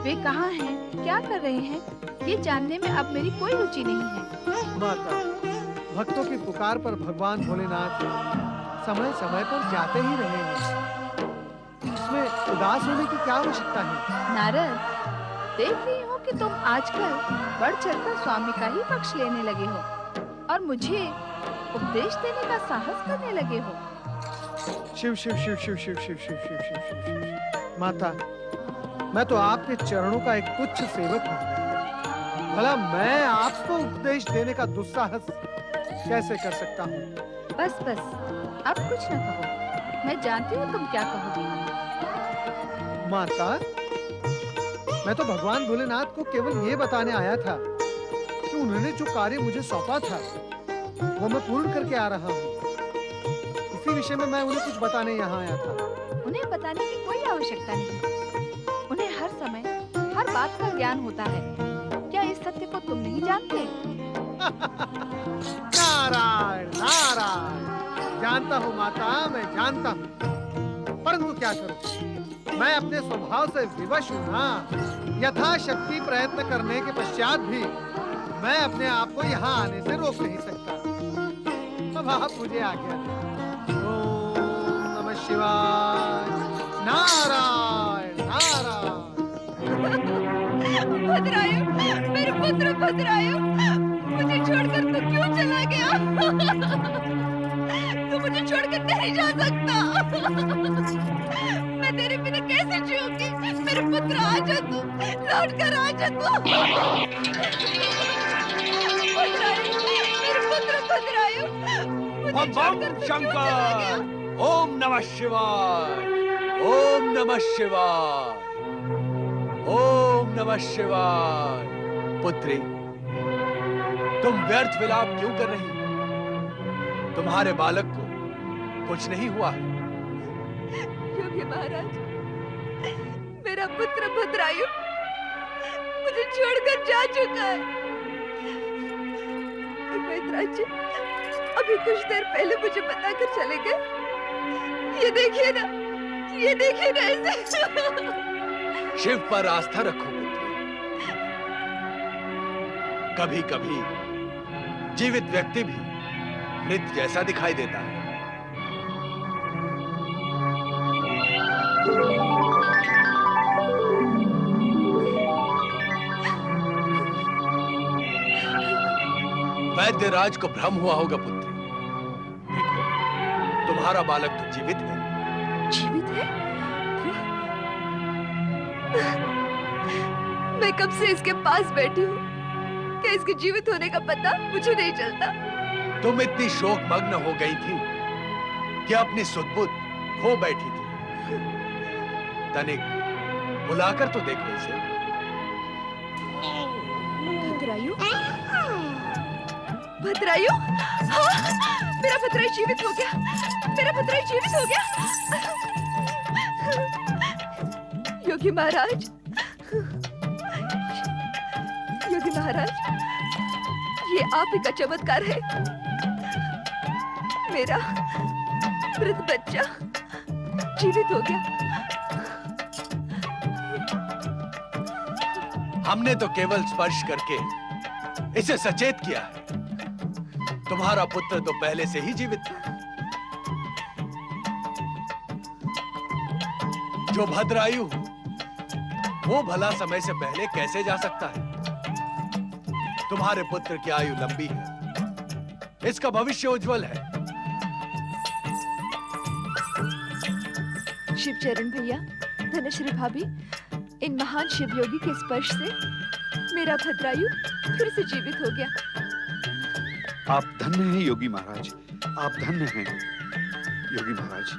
वे कहाँ हैं, क्या कर रहे हैं, ये जानने में अब मेरी कोई रुचि नहीं है। माता, भक्तों की पुकार पर भगवान भोलेनाथ समय समय पर जाते ही रहे हैं। इसमें उदास होने की क्या आवश्यकता है? नारद, देख रही हूँ कि तुम आजकल बढ़ चढ़कर स्वामी का ही पक्ष लेने लगे हो और मुझे उपदेश देने का साहस करने लगे हो। शिव शिव शिव शिव शिव शिव शिव शिव शिव शिव शिव। माता, मैं तो आपके चरणों का एक तुच्छ सेवक हूँ। भला मैं आपको उपदेश देने का दुस्साहस कैसे कर सकता हूँ? बस बस, अब कुछ न कहो। मैं जानती हूँ तुम क्या कहोगी। माता, मैं तो भगवान भोलेनाथ को केवल ये बताने आया था कि उन्होंने जो कार्य मुझे सौंपा था वो मैं पूर्ण करके आ रहा हूँ। इसी विषय में मैं उन्हें कुछ बताने यहाँ आया था। उन्हें बताने की कोई आवश्यकता नहीं। उन्हें हर समय हर बात का ज्ञान होता है। क्या इस सत्य को तुम नहीं जानते? नारायण नारायण। जानता हूँ माता, मैं जानता हूँ, परंतु क्या करूँ? मैं अपने स्वभाव से विवश हूँ ना। यथाशक्ति प्रयत्न करने के पश्चात भी मैं अपने आप को यहाँ आने से रोक नहीं सकता। अब आप मुझे आज्ञा दें। ओम नमः शिवाय। नारायण नारायण। भद्रायु, मेरे पुत्र भद्रायु, मुझे छोड़कर तू क्यों चला गया? तू मुझे छोड़कर नहीं जा सकता। मैं तेरे बिना कैसे जीऊंगी? मेरे पुत्र आजा तू, लौट कर आजा तू। भद्रायु, मेरे पुत्र भद्रायु, मुझे छोड़कर तू क्यों चला गया? ओम नमः शिवाय। ओम नमः शिवाय। ओम नमः शिवाय। पुत्री, तुम व्यर्थ विलाप क्यों कर रही हो? तुम्हारे बालक को कुछ नहीं हुआ है। योगी महाराज, मेरा पुत्र भद्रायु मुझे छोड़कर जा चुका है। मैत्रेय जी अभी कुछ देर पहले मुझे बताकर चले गए। ये देखिए ना, ये देखिए ना इसे। शिव पर आस्था रखो पुत्री। कभी कभी जीवित व्यक्ति भी मृत जैसा दिखाई देता है। वैद्यराज को भ्रम हुआ होगा पुत्री। देखो, तुम्हारा बालक तो जीवित है। जीवित है? मैं कब से इसके पास बैठी हूँ। क्या इसके जीवित होने का पता मुझे नहीं चलता? तुम इतनी शोकमग्न हो गई थी कि अपनी सुध-बुध खो बैठी थी। तनिक बुलाकर तो देखो इसे। भद्रायु, भद्रायु, हाँ, मेरा भद्रायु जीवित हो गया। मेरा भद्रायु जीवित हो गया। योगी महाराज, योगी महाराज, ये आप ही का चमत्कार है। मेरा मृत बच्चा जीवित हो गया। हमने तो केवल स्पर्श करके इसे सचेत किया है। तुम्हारा पुत्र तो पहले से ही जीवित था। जो भद्रायु वो भला समय से पहले कैसे जा सकता है? तुम्हारे पुत्र की आयु लंबी है, इसका भविष्य उज्जवल है। शिवचरण भैया, धनश्री भाभी, इन महान शिव योगी के स्पर्श से मेरा भद्रायु फिर से जीवित हो गया। आप धन्य हैं योगी महाराज, आप धन्य हैं योगी महाराज।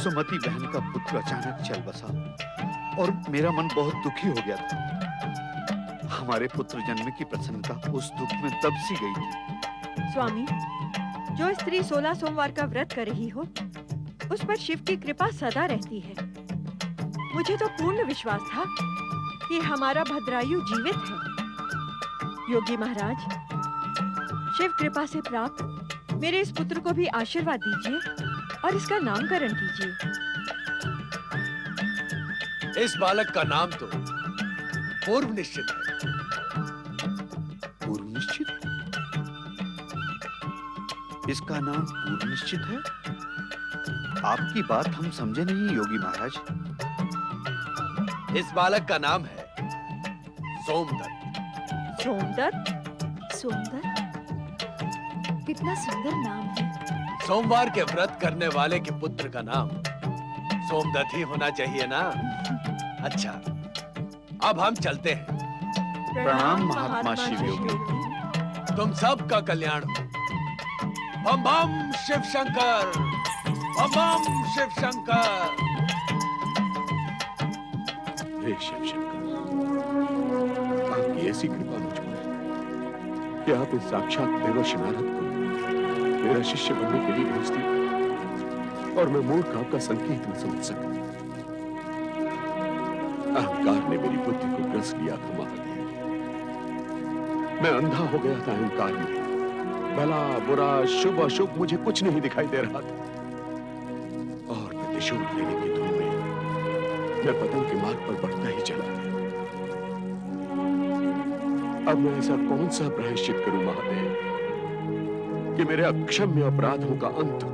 सुमति बहन का पुत्र अचानक चल बसा और मेरा मन बहुत दुखी हो गया था। हमारे पुत्र जन्म की प्रसन्नता उस दुख में तब सी गई थी। स्वामी, जो स्त्री 16 सोमवार का व्रत कर रही हो, उस पर शिव की कृपा सदा रहती है। मुझे तो पूर्ण विश्वास था कि हमारा भद्रायु जीवित है। योगी महाराज, शिव कृपा से प्राप्त मेरे इस पुत्र को भी आशीर्वाद दीजिए और इसका नामकरण कीजिए। इस बालक का नाम तो पूर्व निश्चित है। पूर्व निश्चित? इसका नाम पूर्व निश्चित है? आपकी बात हम समझे नहीं योगी महाराज। इस बालक का नाम है सोमदत्त। सोमदत्त? सोमदत्त? कितना सुंदर नाम है। सोमवार के व्रत करने वाले के पुत्र का नाम सोमदत्त ही होना चाहिए ना? अच्छा, अब हम चलते हैं। प्रणाम महात्मा शिव योगी। तुम सबका कल्याण हो। बम बम शिव शंकर, बम बम शिव शंकर। हे शिव शंकर, आपकी ऐसी कृपा मुझ पर कि आप इस साक्षात देवर्षि नारद को मेरा शिष्य बनने के लिए भेज दिया और मैं मूर्ख आपका संकेत न समझ सका। अहंकार ने मेरी बुद्धि को ग्रस लिया था महादेव। मैं अंधा हो गया था अहंकार में। भला बुरा शुभ अशुभ मुझे कुछ नहीं दिखाई दे रहा था और प्रतिशोध लेने की धुन में मैं पतन के मार्ग पर बढ़ता ही चला गया। अब मैं ऐसा कौन सा प्रायश्चित करूं महादेव कि मेरे अक्षम्य अपराधों का अंत हो।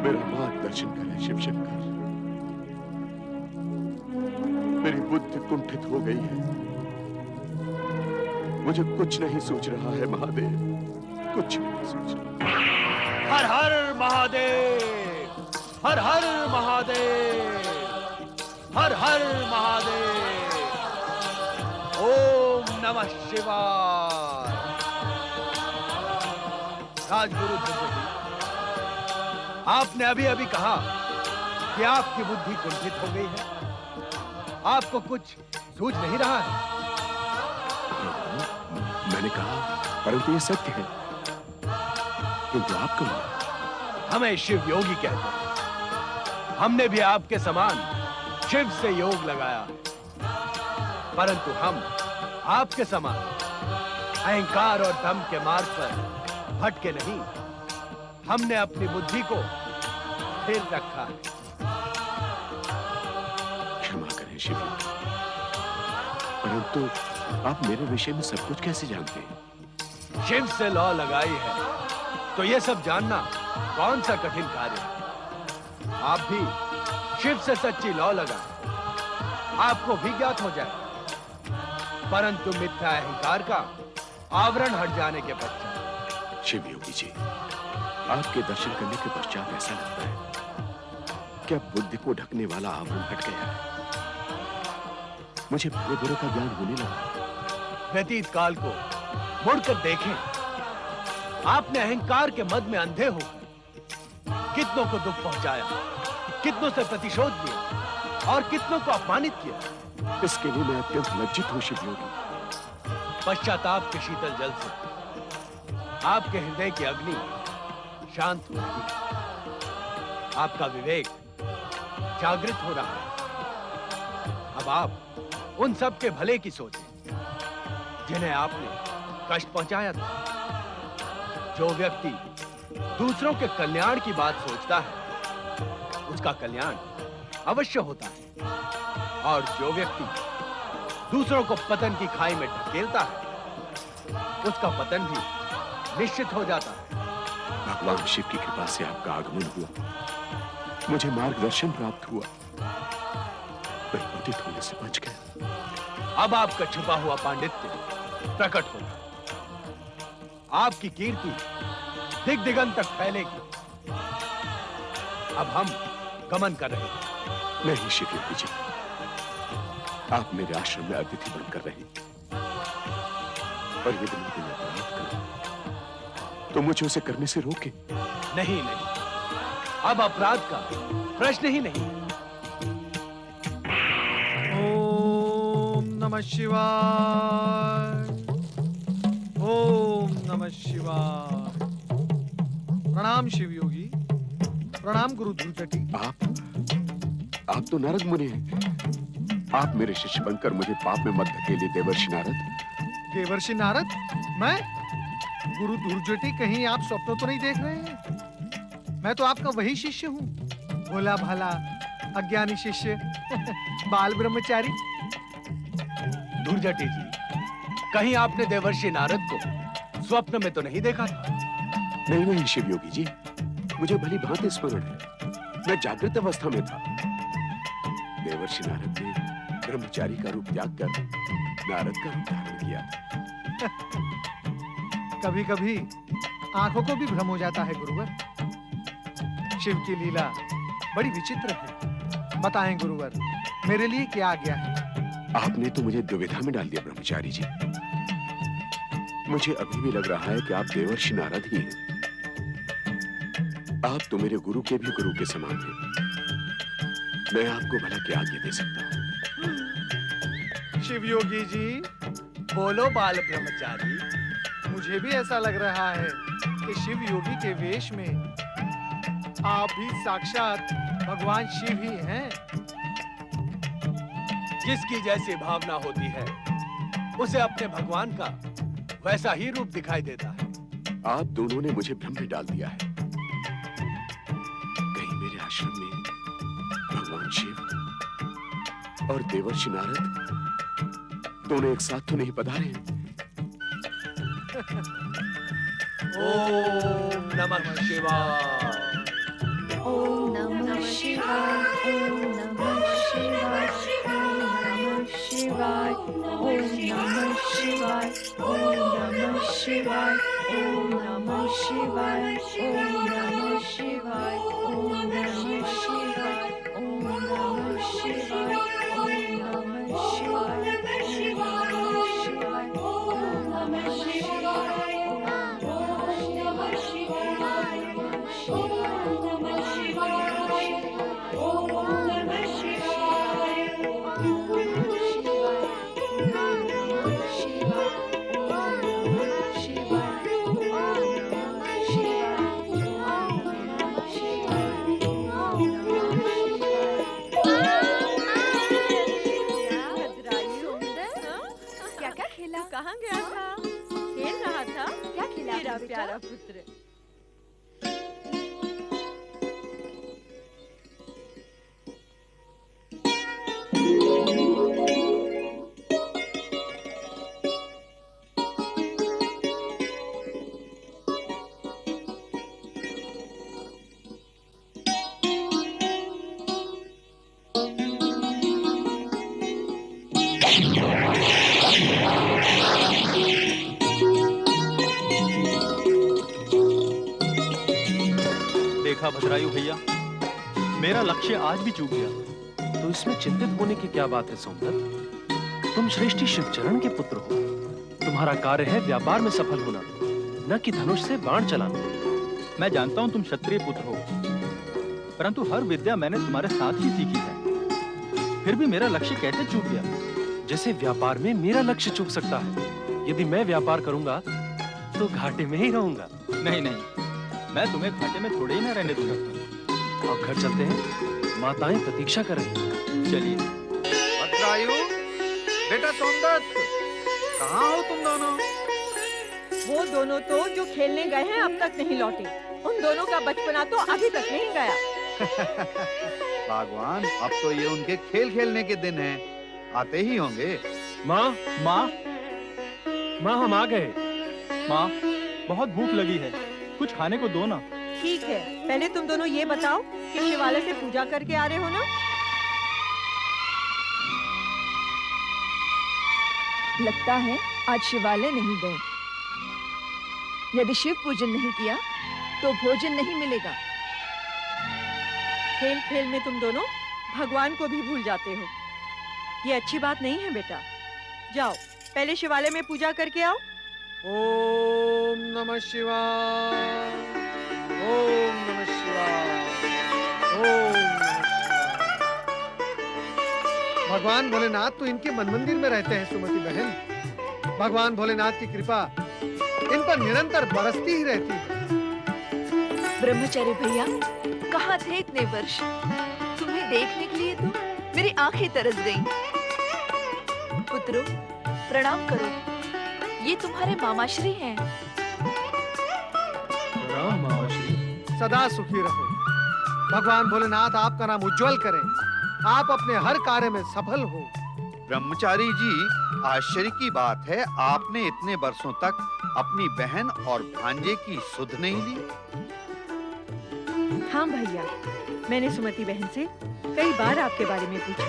मेरा मार्गदर्शन करें शिव शंकर। मेरी बुद्धि कुंठित हो गई है, मुझे कुछ नहीं सूझ रहा है महादेव, कुछ नहीं सूझ रहा। हर हर महादेव, हर हर महादेव, हर हर महादेव। ओम नमः शिवाय। राजगुरु ध्रुव, आपने अभी अभी कहा कि आपकी बुद्धि कुंठित हो गई है, आपको कुछ सूझ नहीं रहा है। मैंने कहा, परंतु ये सत्य है। किंतु आप कौन? हमें शिव योगी कहते हैं। हमने भी आपके समान शिव से योग लगाया, परंतु हम आपके समान अहंकार और दम के मार्ग पर भटके नहीं। हमने अपनी बुद्धि को स्थिर रखा है। क्षमा करें शिव योगी, परंतु आप मेरे विषय में सब कुछ कैसे जानते हैं? शिव से लौ लगाई है तो ये सब जानना कौन सा कठिन कार्य है। आप भी शिव से सच्ची लौ लगा, आपको भी ज्ञात हो जाए। परंतु मिथ्या अहंकार का आवरण हट जाने के पश्चात। शिव योगी जी, आपके दर्शन करने के पश्चात ऐसा लगता है क्या बुद्धि को ढकने वाला आवरण हट गया है। मुझे भले बुरे का ज्ञान होने लगा। व्यतीत काल को मुड़कर देखें। आपने अहंकार के मद में अंधे हो कितनों को दुख पहुंचाया, कितनों से प्रतिशोध लिया और कितनों को अपमानित किया। इसके लिए मैं अत्यंत लज्जित हूं शिव योगी। पश्चाताप के शीतल जल से आपके हृदय की अग्नि शांत हो रही है, आपका विवेक जागृत हो रहा है। अब आप उन सब के भले की सोचें जिन्हें आपने कष्ट पहुंचाया था। जो व्यक्ति दूसरों के कल्याण की बात सोचता है, उसका कल्याण अवश्य होता है और जो व्यक्ति दूसरों को पतन की खाई में ढकेलता है, उसका पतन भी निश्चित हो जाता है। भगवान शिव की कृपा से आपका आगमन हुआ, मुझे मार्गदर्शन प्राप्त हुआ, मैं पतित होने से बच गया। अब आपका छुपा हुआ पांडित्य प्रकट होगा, आपकी कीर्ति दिग दिगंत तक फैलेगी। अब हम गमन कर रहे हैं। नहीं शिव योगी जी, आप मेरे आश्रम में अतिथि बनकर रहे, और यदि मैं कोई अपराध करूं तो मुझे उसे करने से रोके। नहीं नहीं, अब अपराध का प्रश्न ही नहीं। ओम नमः शिवाय, ओम नमः शिवाय। प्रणाम शिव योगी, प्रणाम गुरु धूर्जटी। आप तो नारद मुनि हैं। आप मेरे शिष्य बनकर मुझे पाप में मत धकेलिए देवर्षि नारद। देवर्षि नारद? मैं? गुरु धूर्जटी, कहीं आप स्वप्न तो नहीं देख रहे हैं? मैं तो आपका वही शिष्य हूँ, भोला भाला अज्ञानी शिष्य बाल ब्रह्मचारी। धूर्जटी जी, कहीं आपने देवर्षि नारद को स्वप्न में तो नहीं देखा था? नहीं नहीं शिव योगी जी, मुझे भली भांति स्मरण है, मैं जागृत अवस्था में था। देवर्षि नारद ने ब्रह्मचारी का रूप त्याग कर नारद का रूप धारण किया था। कभी कभी आंखों को भी भ्रम हो जाता है गुरुवर। शिव की लीला बड़ी विचित्र है। बताएं गुरुवर, मेरे लिए क्या आज्ञा है? आपने तो मुझे दुविधा में डाल दिया ब्रह्मचारी जी। मुझे अभी भी लग रहा है कि आप देवर्षि नारद ही हैं। आप तो मेरे गुरु के भी गुरु के समान हैं। मैं आपको भला क्या आज्ञा दे सकता हूँ? शिव योगी जी, बोलो बाल ब्रह्मचारी। मुझे भी ऐसा लग रहा है कि शिव योगी के वेश में आप भी साक्षात भगवान शिव ही हैं। जिसकी जैसी भावना होती है, उसे अपने भगवान का वैसा ही रूप दिखाई देता है। आप दोनों ने मुझे भ्रम में डाल दिया है। कहीं मेरे आश्रम में भगवान शिव और देवर्षि नारद दोनों एक साथ तो नहीं पधारे हैं? ओम नमः शिवाय। ओम नमः शिवाय, ओम नमः शिवाय, ओम नमः शिवाय, ओम नमः शिवाय, ओम नमः शिवाय, ओम नमः शिवाय, ओम नमः शिवाय, ओम नमः शिवाय, ओम नमः शिवाय, ओम नमः शिवाय, कहाँ गया था? खेल रहा था? क्या खेला मेरा आपने बेटा? प्यारा पुत्र। देखा भद्रायु भैया, मेरा लक्ष्य आज भी चूक गया। तो इसमें चिंतित होने की क्या बात है सोमदत्त? तुम श्रेष्ठी शिवचरण के पुत्र हो। तुम्हारा कार्य है व्यापार में सफल होना, न कि धनुष से बाण चलाना। मैं जानता हूँ तुम क्षत्रिय पुत्र हो, परंतु हर विद्या मैंने तुम्हारे साथ ही सीखी है। फिर भी मेरा लक्ष्य कैसे चूक गया? जैसे व्यापार में मेरा लक्ष्य चूक सकता है। यदि मैं व्यापार करूंगा तो घाटे में ही रहूंगा। नहीं नहीं, मैं तुम्हें घाटे में थोड़े ही ना रहने दूंगा। अब घर चलते हैं, माताएं प्रतीक्षा कर रही हैं। चलिए। भद्रायु, बेटा सोमदत्त, कहाँ हो तुम दोनों? वो दोनों तो जो खेलने गए हैं अब तक नहीं लौटे। उन दोनों का बचपना तो अभी तक नहीं गया। भगवान, अब तो ये उनके खेल खेलने के दिन हैं। आते ही होंगे। माँ माँ माँ, हम आ गए। माँ, बहुत भूख लगी है, कुछ खाने को दो ना। ठीक है, पहले तुम दोनों ये बताओ कि शिवालय से पूजा करके आ रहे हो ना? लगता है आज शिवालय नहीं गए। यदि शिव पूजन नहीं किया तो भोजन नहीं मिलेगा। खेल खेल में तुम दोनों भगवान को भी भूल जाते हो। ये अच्छी बात नहीं है बेटा। जाओ, पहले शिवालय में पूजा करके आओ। ओम नमः शिवाय, ओम नमः शिवाय, ओम नमः शिवाय। भगवान भोलेनाथ तो इनके मन मंदिर में रहते हैं सुमति बहन। भगवान भोलेनाथ की कृपा इन पर निरंतर बरसती ही रहती है। ब्रह्मचारी भैया, कहाँ थे इतने वर्ष? तुम्हें देखने के लिए तो मेरी आंखें तरस गईं। पुत्रों, प्रणाम करो। ये तुम्हारे मामाश्री हैं। राम मामाश्री। सदा सुखी रहो। भगवान भोलेनाथ आपका नाम उज्जवल करें। आप अपने हर कार्य में सफल हो। ब्रह्मचारी जी, आश्चर्य की बात है, आपने इतने वर्षों तक अपनी बहन और भांजे की सुध नहीं ली। हाँ भैया, मैंने सुमति बहन से कई बार आपके बारे में पूछा,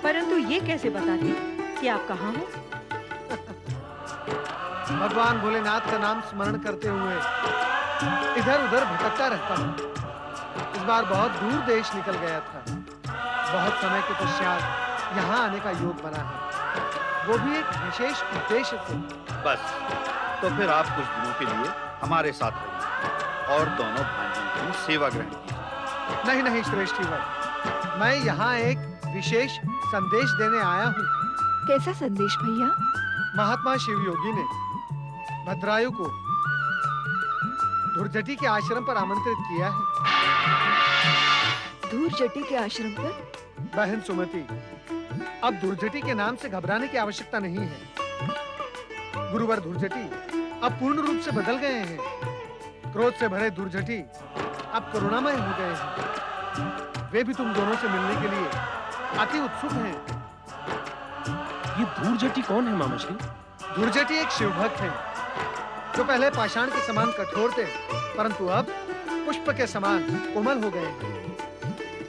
परंतु ये कैसे बताती कि आप कहाँ हो? भगवान भोलेनाथ का नाम स्मरण करते हुए इधर उधर भटकता रहता हूँ। इस बार बहुत दूर देश निकल गया था। बहुत समय के पश्चात यहाँ आने का योग बना है, वो भी एक विशेष उद्देश्य से। बस, तो फिर आप कुछ दिनों के लिए हमारे साथ रहिए और दोनों भांजियों की सेवा ग्रहण कीजिए। नहीं नहीं श्रेष्ठीवर, मैं यहाँ एक विशेष संदेश देने आया हूँ। कैसा संदेश भैया? महात्मा शिव योगी ने भद्रायु को धुरजटी के आश्रम पर आमंत्रित किया है। धूर्जटी के आश्रम पर? बहन सुमति, अब धुरजटी के नाम से घबराने की आवश्यकता नहीं है। गुरुवर धुरजटी अब पूर्ण रूप से बदल गए हैं। क्रोध से भरे धुरजटी अब करुणामय हो गए हैं। वे भी तुम दोनों से मिलने के लिए अति उत्सुक हैं। ये धूर्जटी कौन है मामाश्री? धुरजटी एक शिवभक्त हैं, जो पहले पाषाण के समान कठोर थे, परंतु अब पुष्प के समान कोमल हो गए हैं।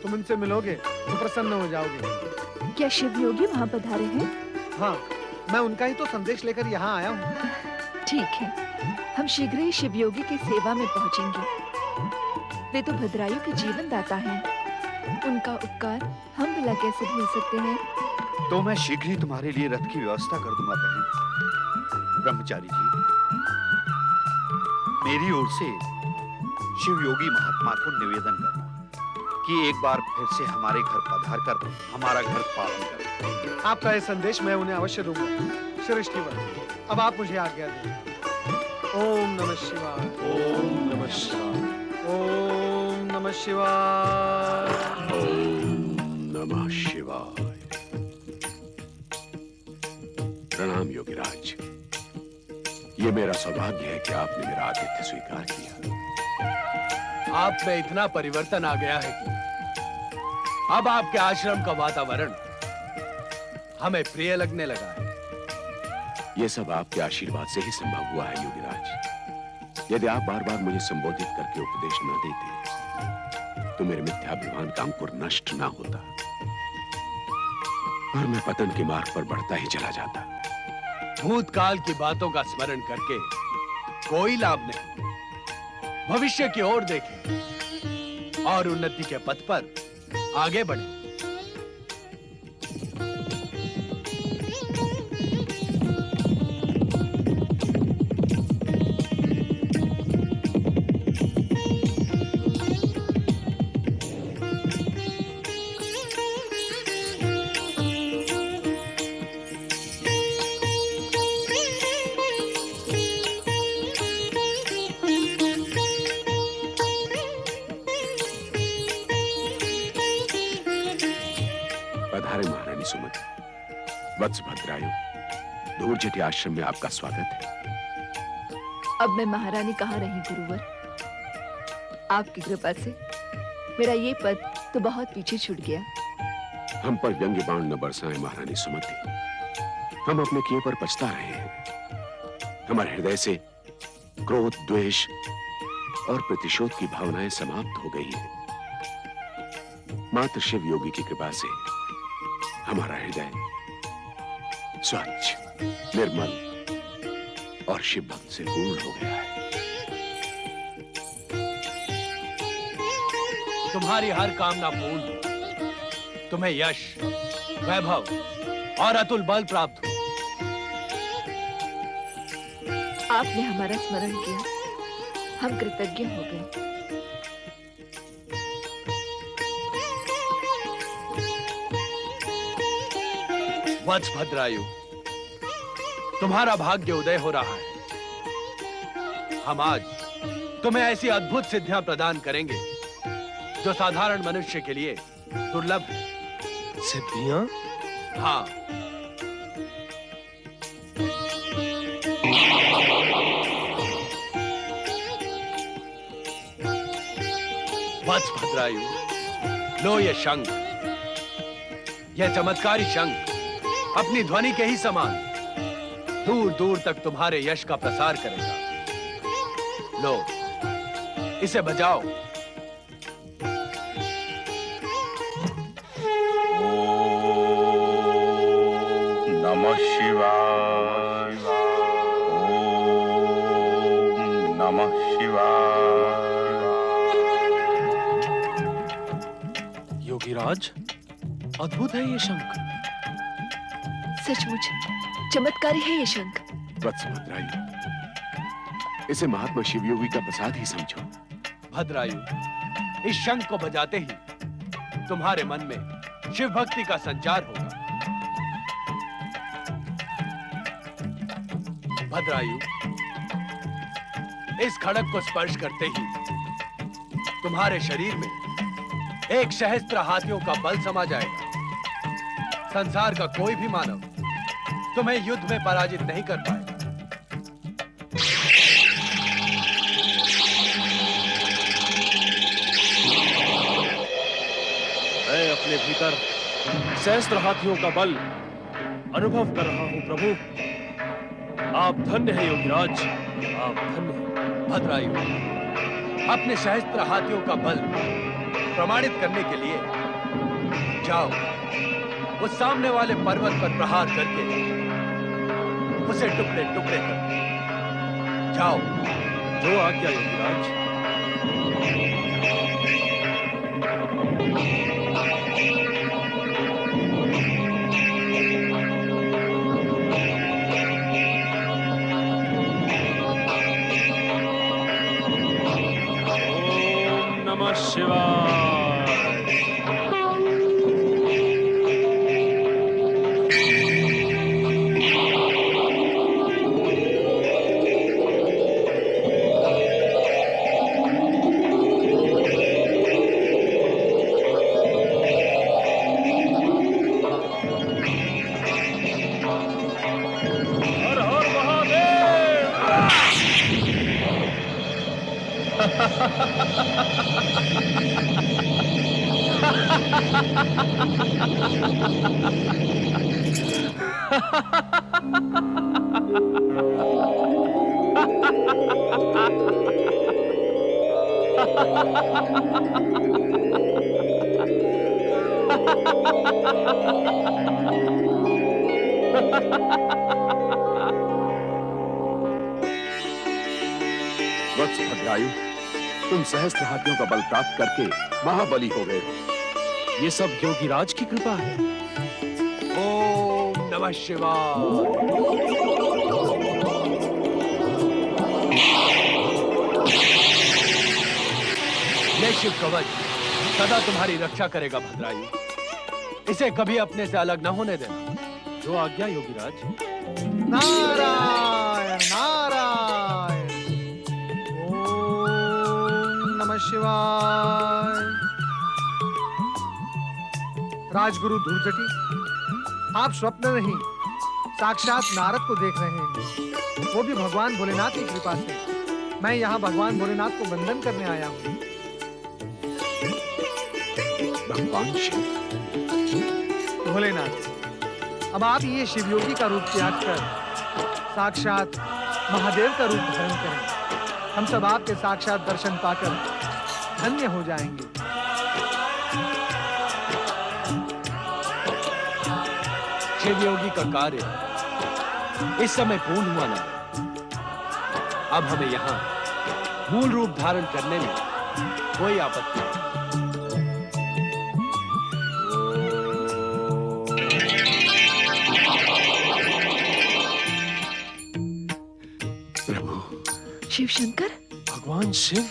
तुम उनसे मिलोगे तो प्रसन्न हो जाओगे। क्या शिव योगी वहाँ पधारे हैं? हाँ, मैं उनका ही तो संदेश लेकर यहाँ आया हूँ। ठीक है, हम शीघ्र ही शिव योगी की सेवा में पहुँचेंगे। वे तो भद्रायु के जीवन दाता हैं। उनका उपकार हम भला कैसे भूल सकते हैं? तो मैं शीघ्र ही तुम्हारे लिए रथ की व्यवस्था कर दूंगा बहन। ब्रह्मचारी जी, मेरी ओर से शिव योगी महात्मा को निवेदन करना कि एक बार फिर से हमारे घर पधार कर हमारा घर पावन करें। आपका यह संदेश मैं उन्हें अवश्य दूंगा। श्रेष्ठीवर, अब आप मुझे आज्ञा दें। ओम नमः शिवाय, ओम नमः शिवाय, ओम नमः शिवाय, ओम नमः शिवाय। प्रणाम योगीराज। ये मेरा सौभाग्य है कि आपने मेरा आतिथ्य स्वीकार किया। आप में इतना परिवर्तन आ गया है कि अब आपके आश्रम का वातावरण हमें प्रिय लगने लगा है। ये सब आपके आशीर्वाद से ही संभव हुआ है योगीराज। यदि आप बार बार मुझे संबोधित करके उपदेश न देते तो मेरे मिथ्याभिमान का अंकुर नष्ट ना होता और मैं पतन के मार्ग पर बढ़ता ही चला जाता। भूतकाल की बातों का स्मरण करके कोई लाभ नहीं। भविष्य की ओर देखें और उन्नति के पथ पर आगे बढ़ें। पधारे महारानी सुमति। वत्स भद्रायु, धूर्जटी आश्रम में आपका स्वागत है। अब मैं महारानी कहाँ रही गुरुवर? आपकी कृपा से मेरा ये पद तो बहुत पीछे छूट गया। हम पर व्यंग्य बाण न बरसाएं महारानी सुमति। हम अपने किए पर पछता रहे हैं। हमारे हृदय से क्रोध, द्वेष और प्रतिशोध की भावनाएं समाप्त हो गई हैं। मात्र शिव योगी की कृपा से हमारा हृदय स्वच्छ, निर्मल और शिव भक्त से पूर्ण हो गया है। तुम्हारी हर कामना पूर्ण हो, तुम्हें यश, वैभव और अतुल बल प्राप्त हो। आपने हमारा स्मरण किया, हम कृतज्ञ हो गए। वत्स भद्रायु, तुम्हारा भाग्य उदय हो रहा है। हम आज तुम्हें ऐसी अद्भुत सिद्धियां प्रदान करेंगे जो साधारण मनुष्य के लिए दुर्लभ है। सिद्धियां? हाँ, वत्स भद्रायु, लो ये शंख। यह चमत्कारी शंख अपनी ध्वनि के ही समान दूर दूर तक तुम्हारे यश का प्रसार करेगा। लो, इसे बजाओ। नमः शिवाय। ओम नमः शिवाय। योगीराज, अद्भुत है ये शंख। सचमुच चमत्कारी है ये शंख। वत्स भद्रायु, इसे महात्मा शिवयोगी का प्रसाद ही समझो। भद्रायु, इस शंख को बजाते ही तुम्हारे मन में शिव भक्ति का संचार होगा। भद्रायु, इस खड़क को स्पर्श करते ही तुम्हारे शरीर में 1 सहस्त्र हाथियों का बल समा जाएगा। संसार का कोई भी मानव तुम्हें युद्ध में पराजित नहीं कर पाएगा। मैं अपने भीतर सहस्त्र हाथियों का बल अनुभव कर रहा हूं प्रभु। आप धन्य हैं योगीराज, आप धन्य हैं। भद्रायु, अपने सहस्त्र हाथियों का बल प्रमाणित करने के लिए जाओ, उस सामने वाले पर्वत पर प्रहार करके उसे टुकड़े टुकड़े कर दो। जाओ। जो आज्ञा योगीराज। ओम नमः शिवाय। वत्स भद्रायु, तुम सहस्त्र हाथियों का बल प्राप्त करके महाबली हो गए हो। ये सब योगीराज की कृपा है। ओम नमः शिवाय। ये शिव कवच सदा तुम्हारी रक्षा करेगा भद्रायु। इसे कभी अपने से अलग न होने देना। जो आज्ञा योगीराज। नारायण नारायण। ओम नमः शिवाय। राजगुरु धूर्जटी, आप स्वप्न नहीं साक्षात नारद को देख रहे हैं, वो भी भगवान भोलेनाथ की कृपा से। मैं यहाँ भगवान भोलेनाथ को वंदन करने आया हूँ। भगवान शिव। भोलेनाथ, अब आप ये शिवयोगी का रूप त्याग कर साक्षात महादेव का रूप धारण करें। हम सब आपके साक्षात दर्शन पाकर धन्य हो जाएंगे। शिवयोगी का कार्य इस समय पूर्ण हुआ ना। अब हमें यहाँ मूल रूप धारण करने में कोई आपत्ति नहीं। शिव शंकर, भगवान शिव,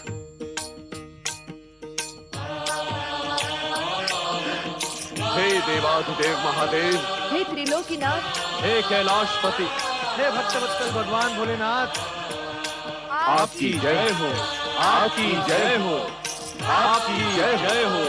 हे देवाधिदेव महादेव, हे त्रिलोकीनाथ, हे कैलाशपति, हे भक्तवत्सल भगवान भोलेनाथ, आपकी जय हो, आपकी जय हो, आपकी जय हो।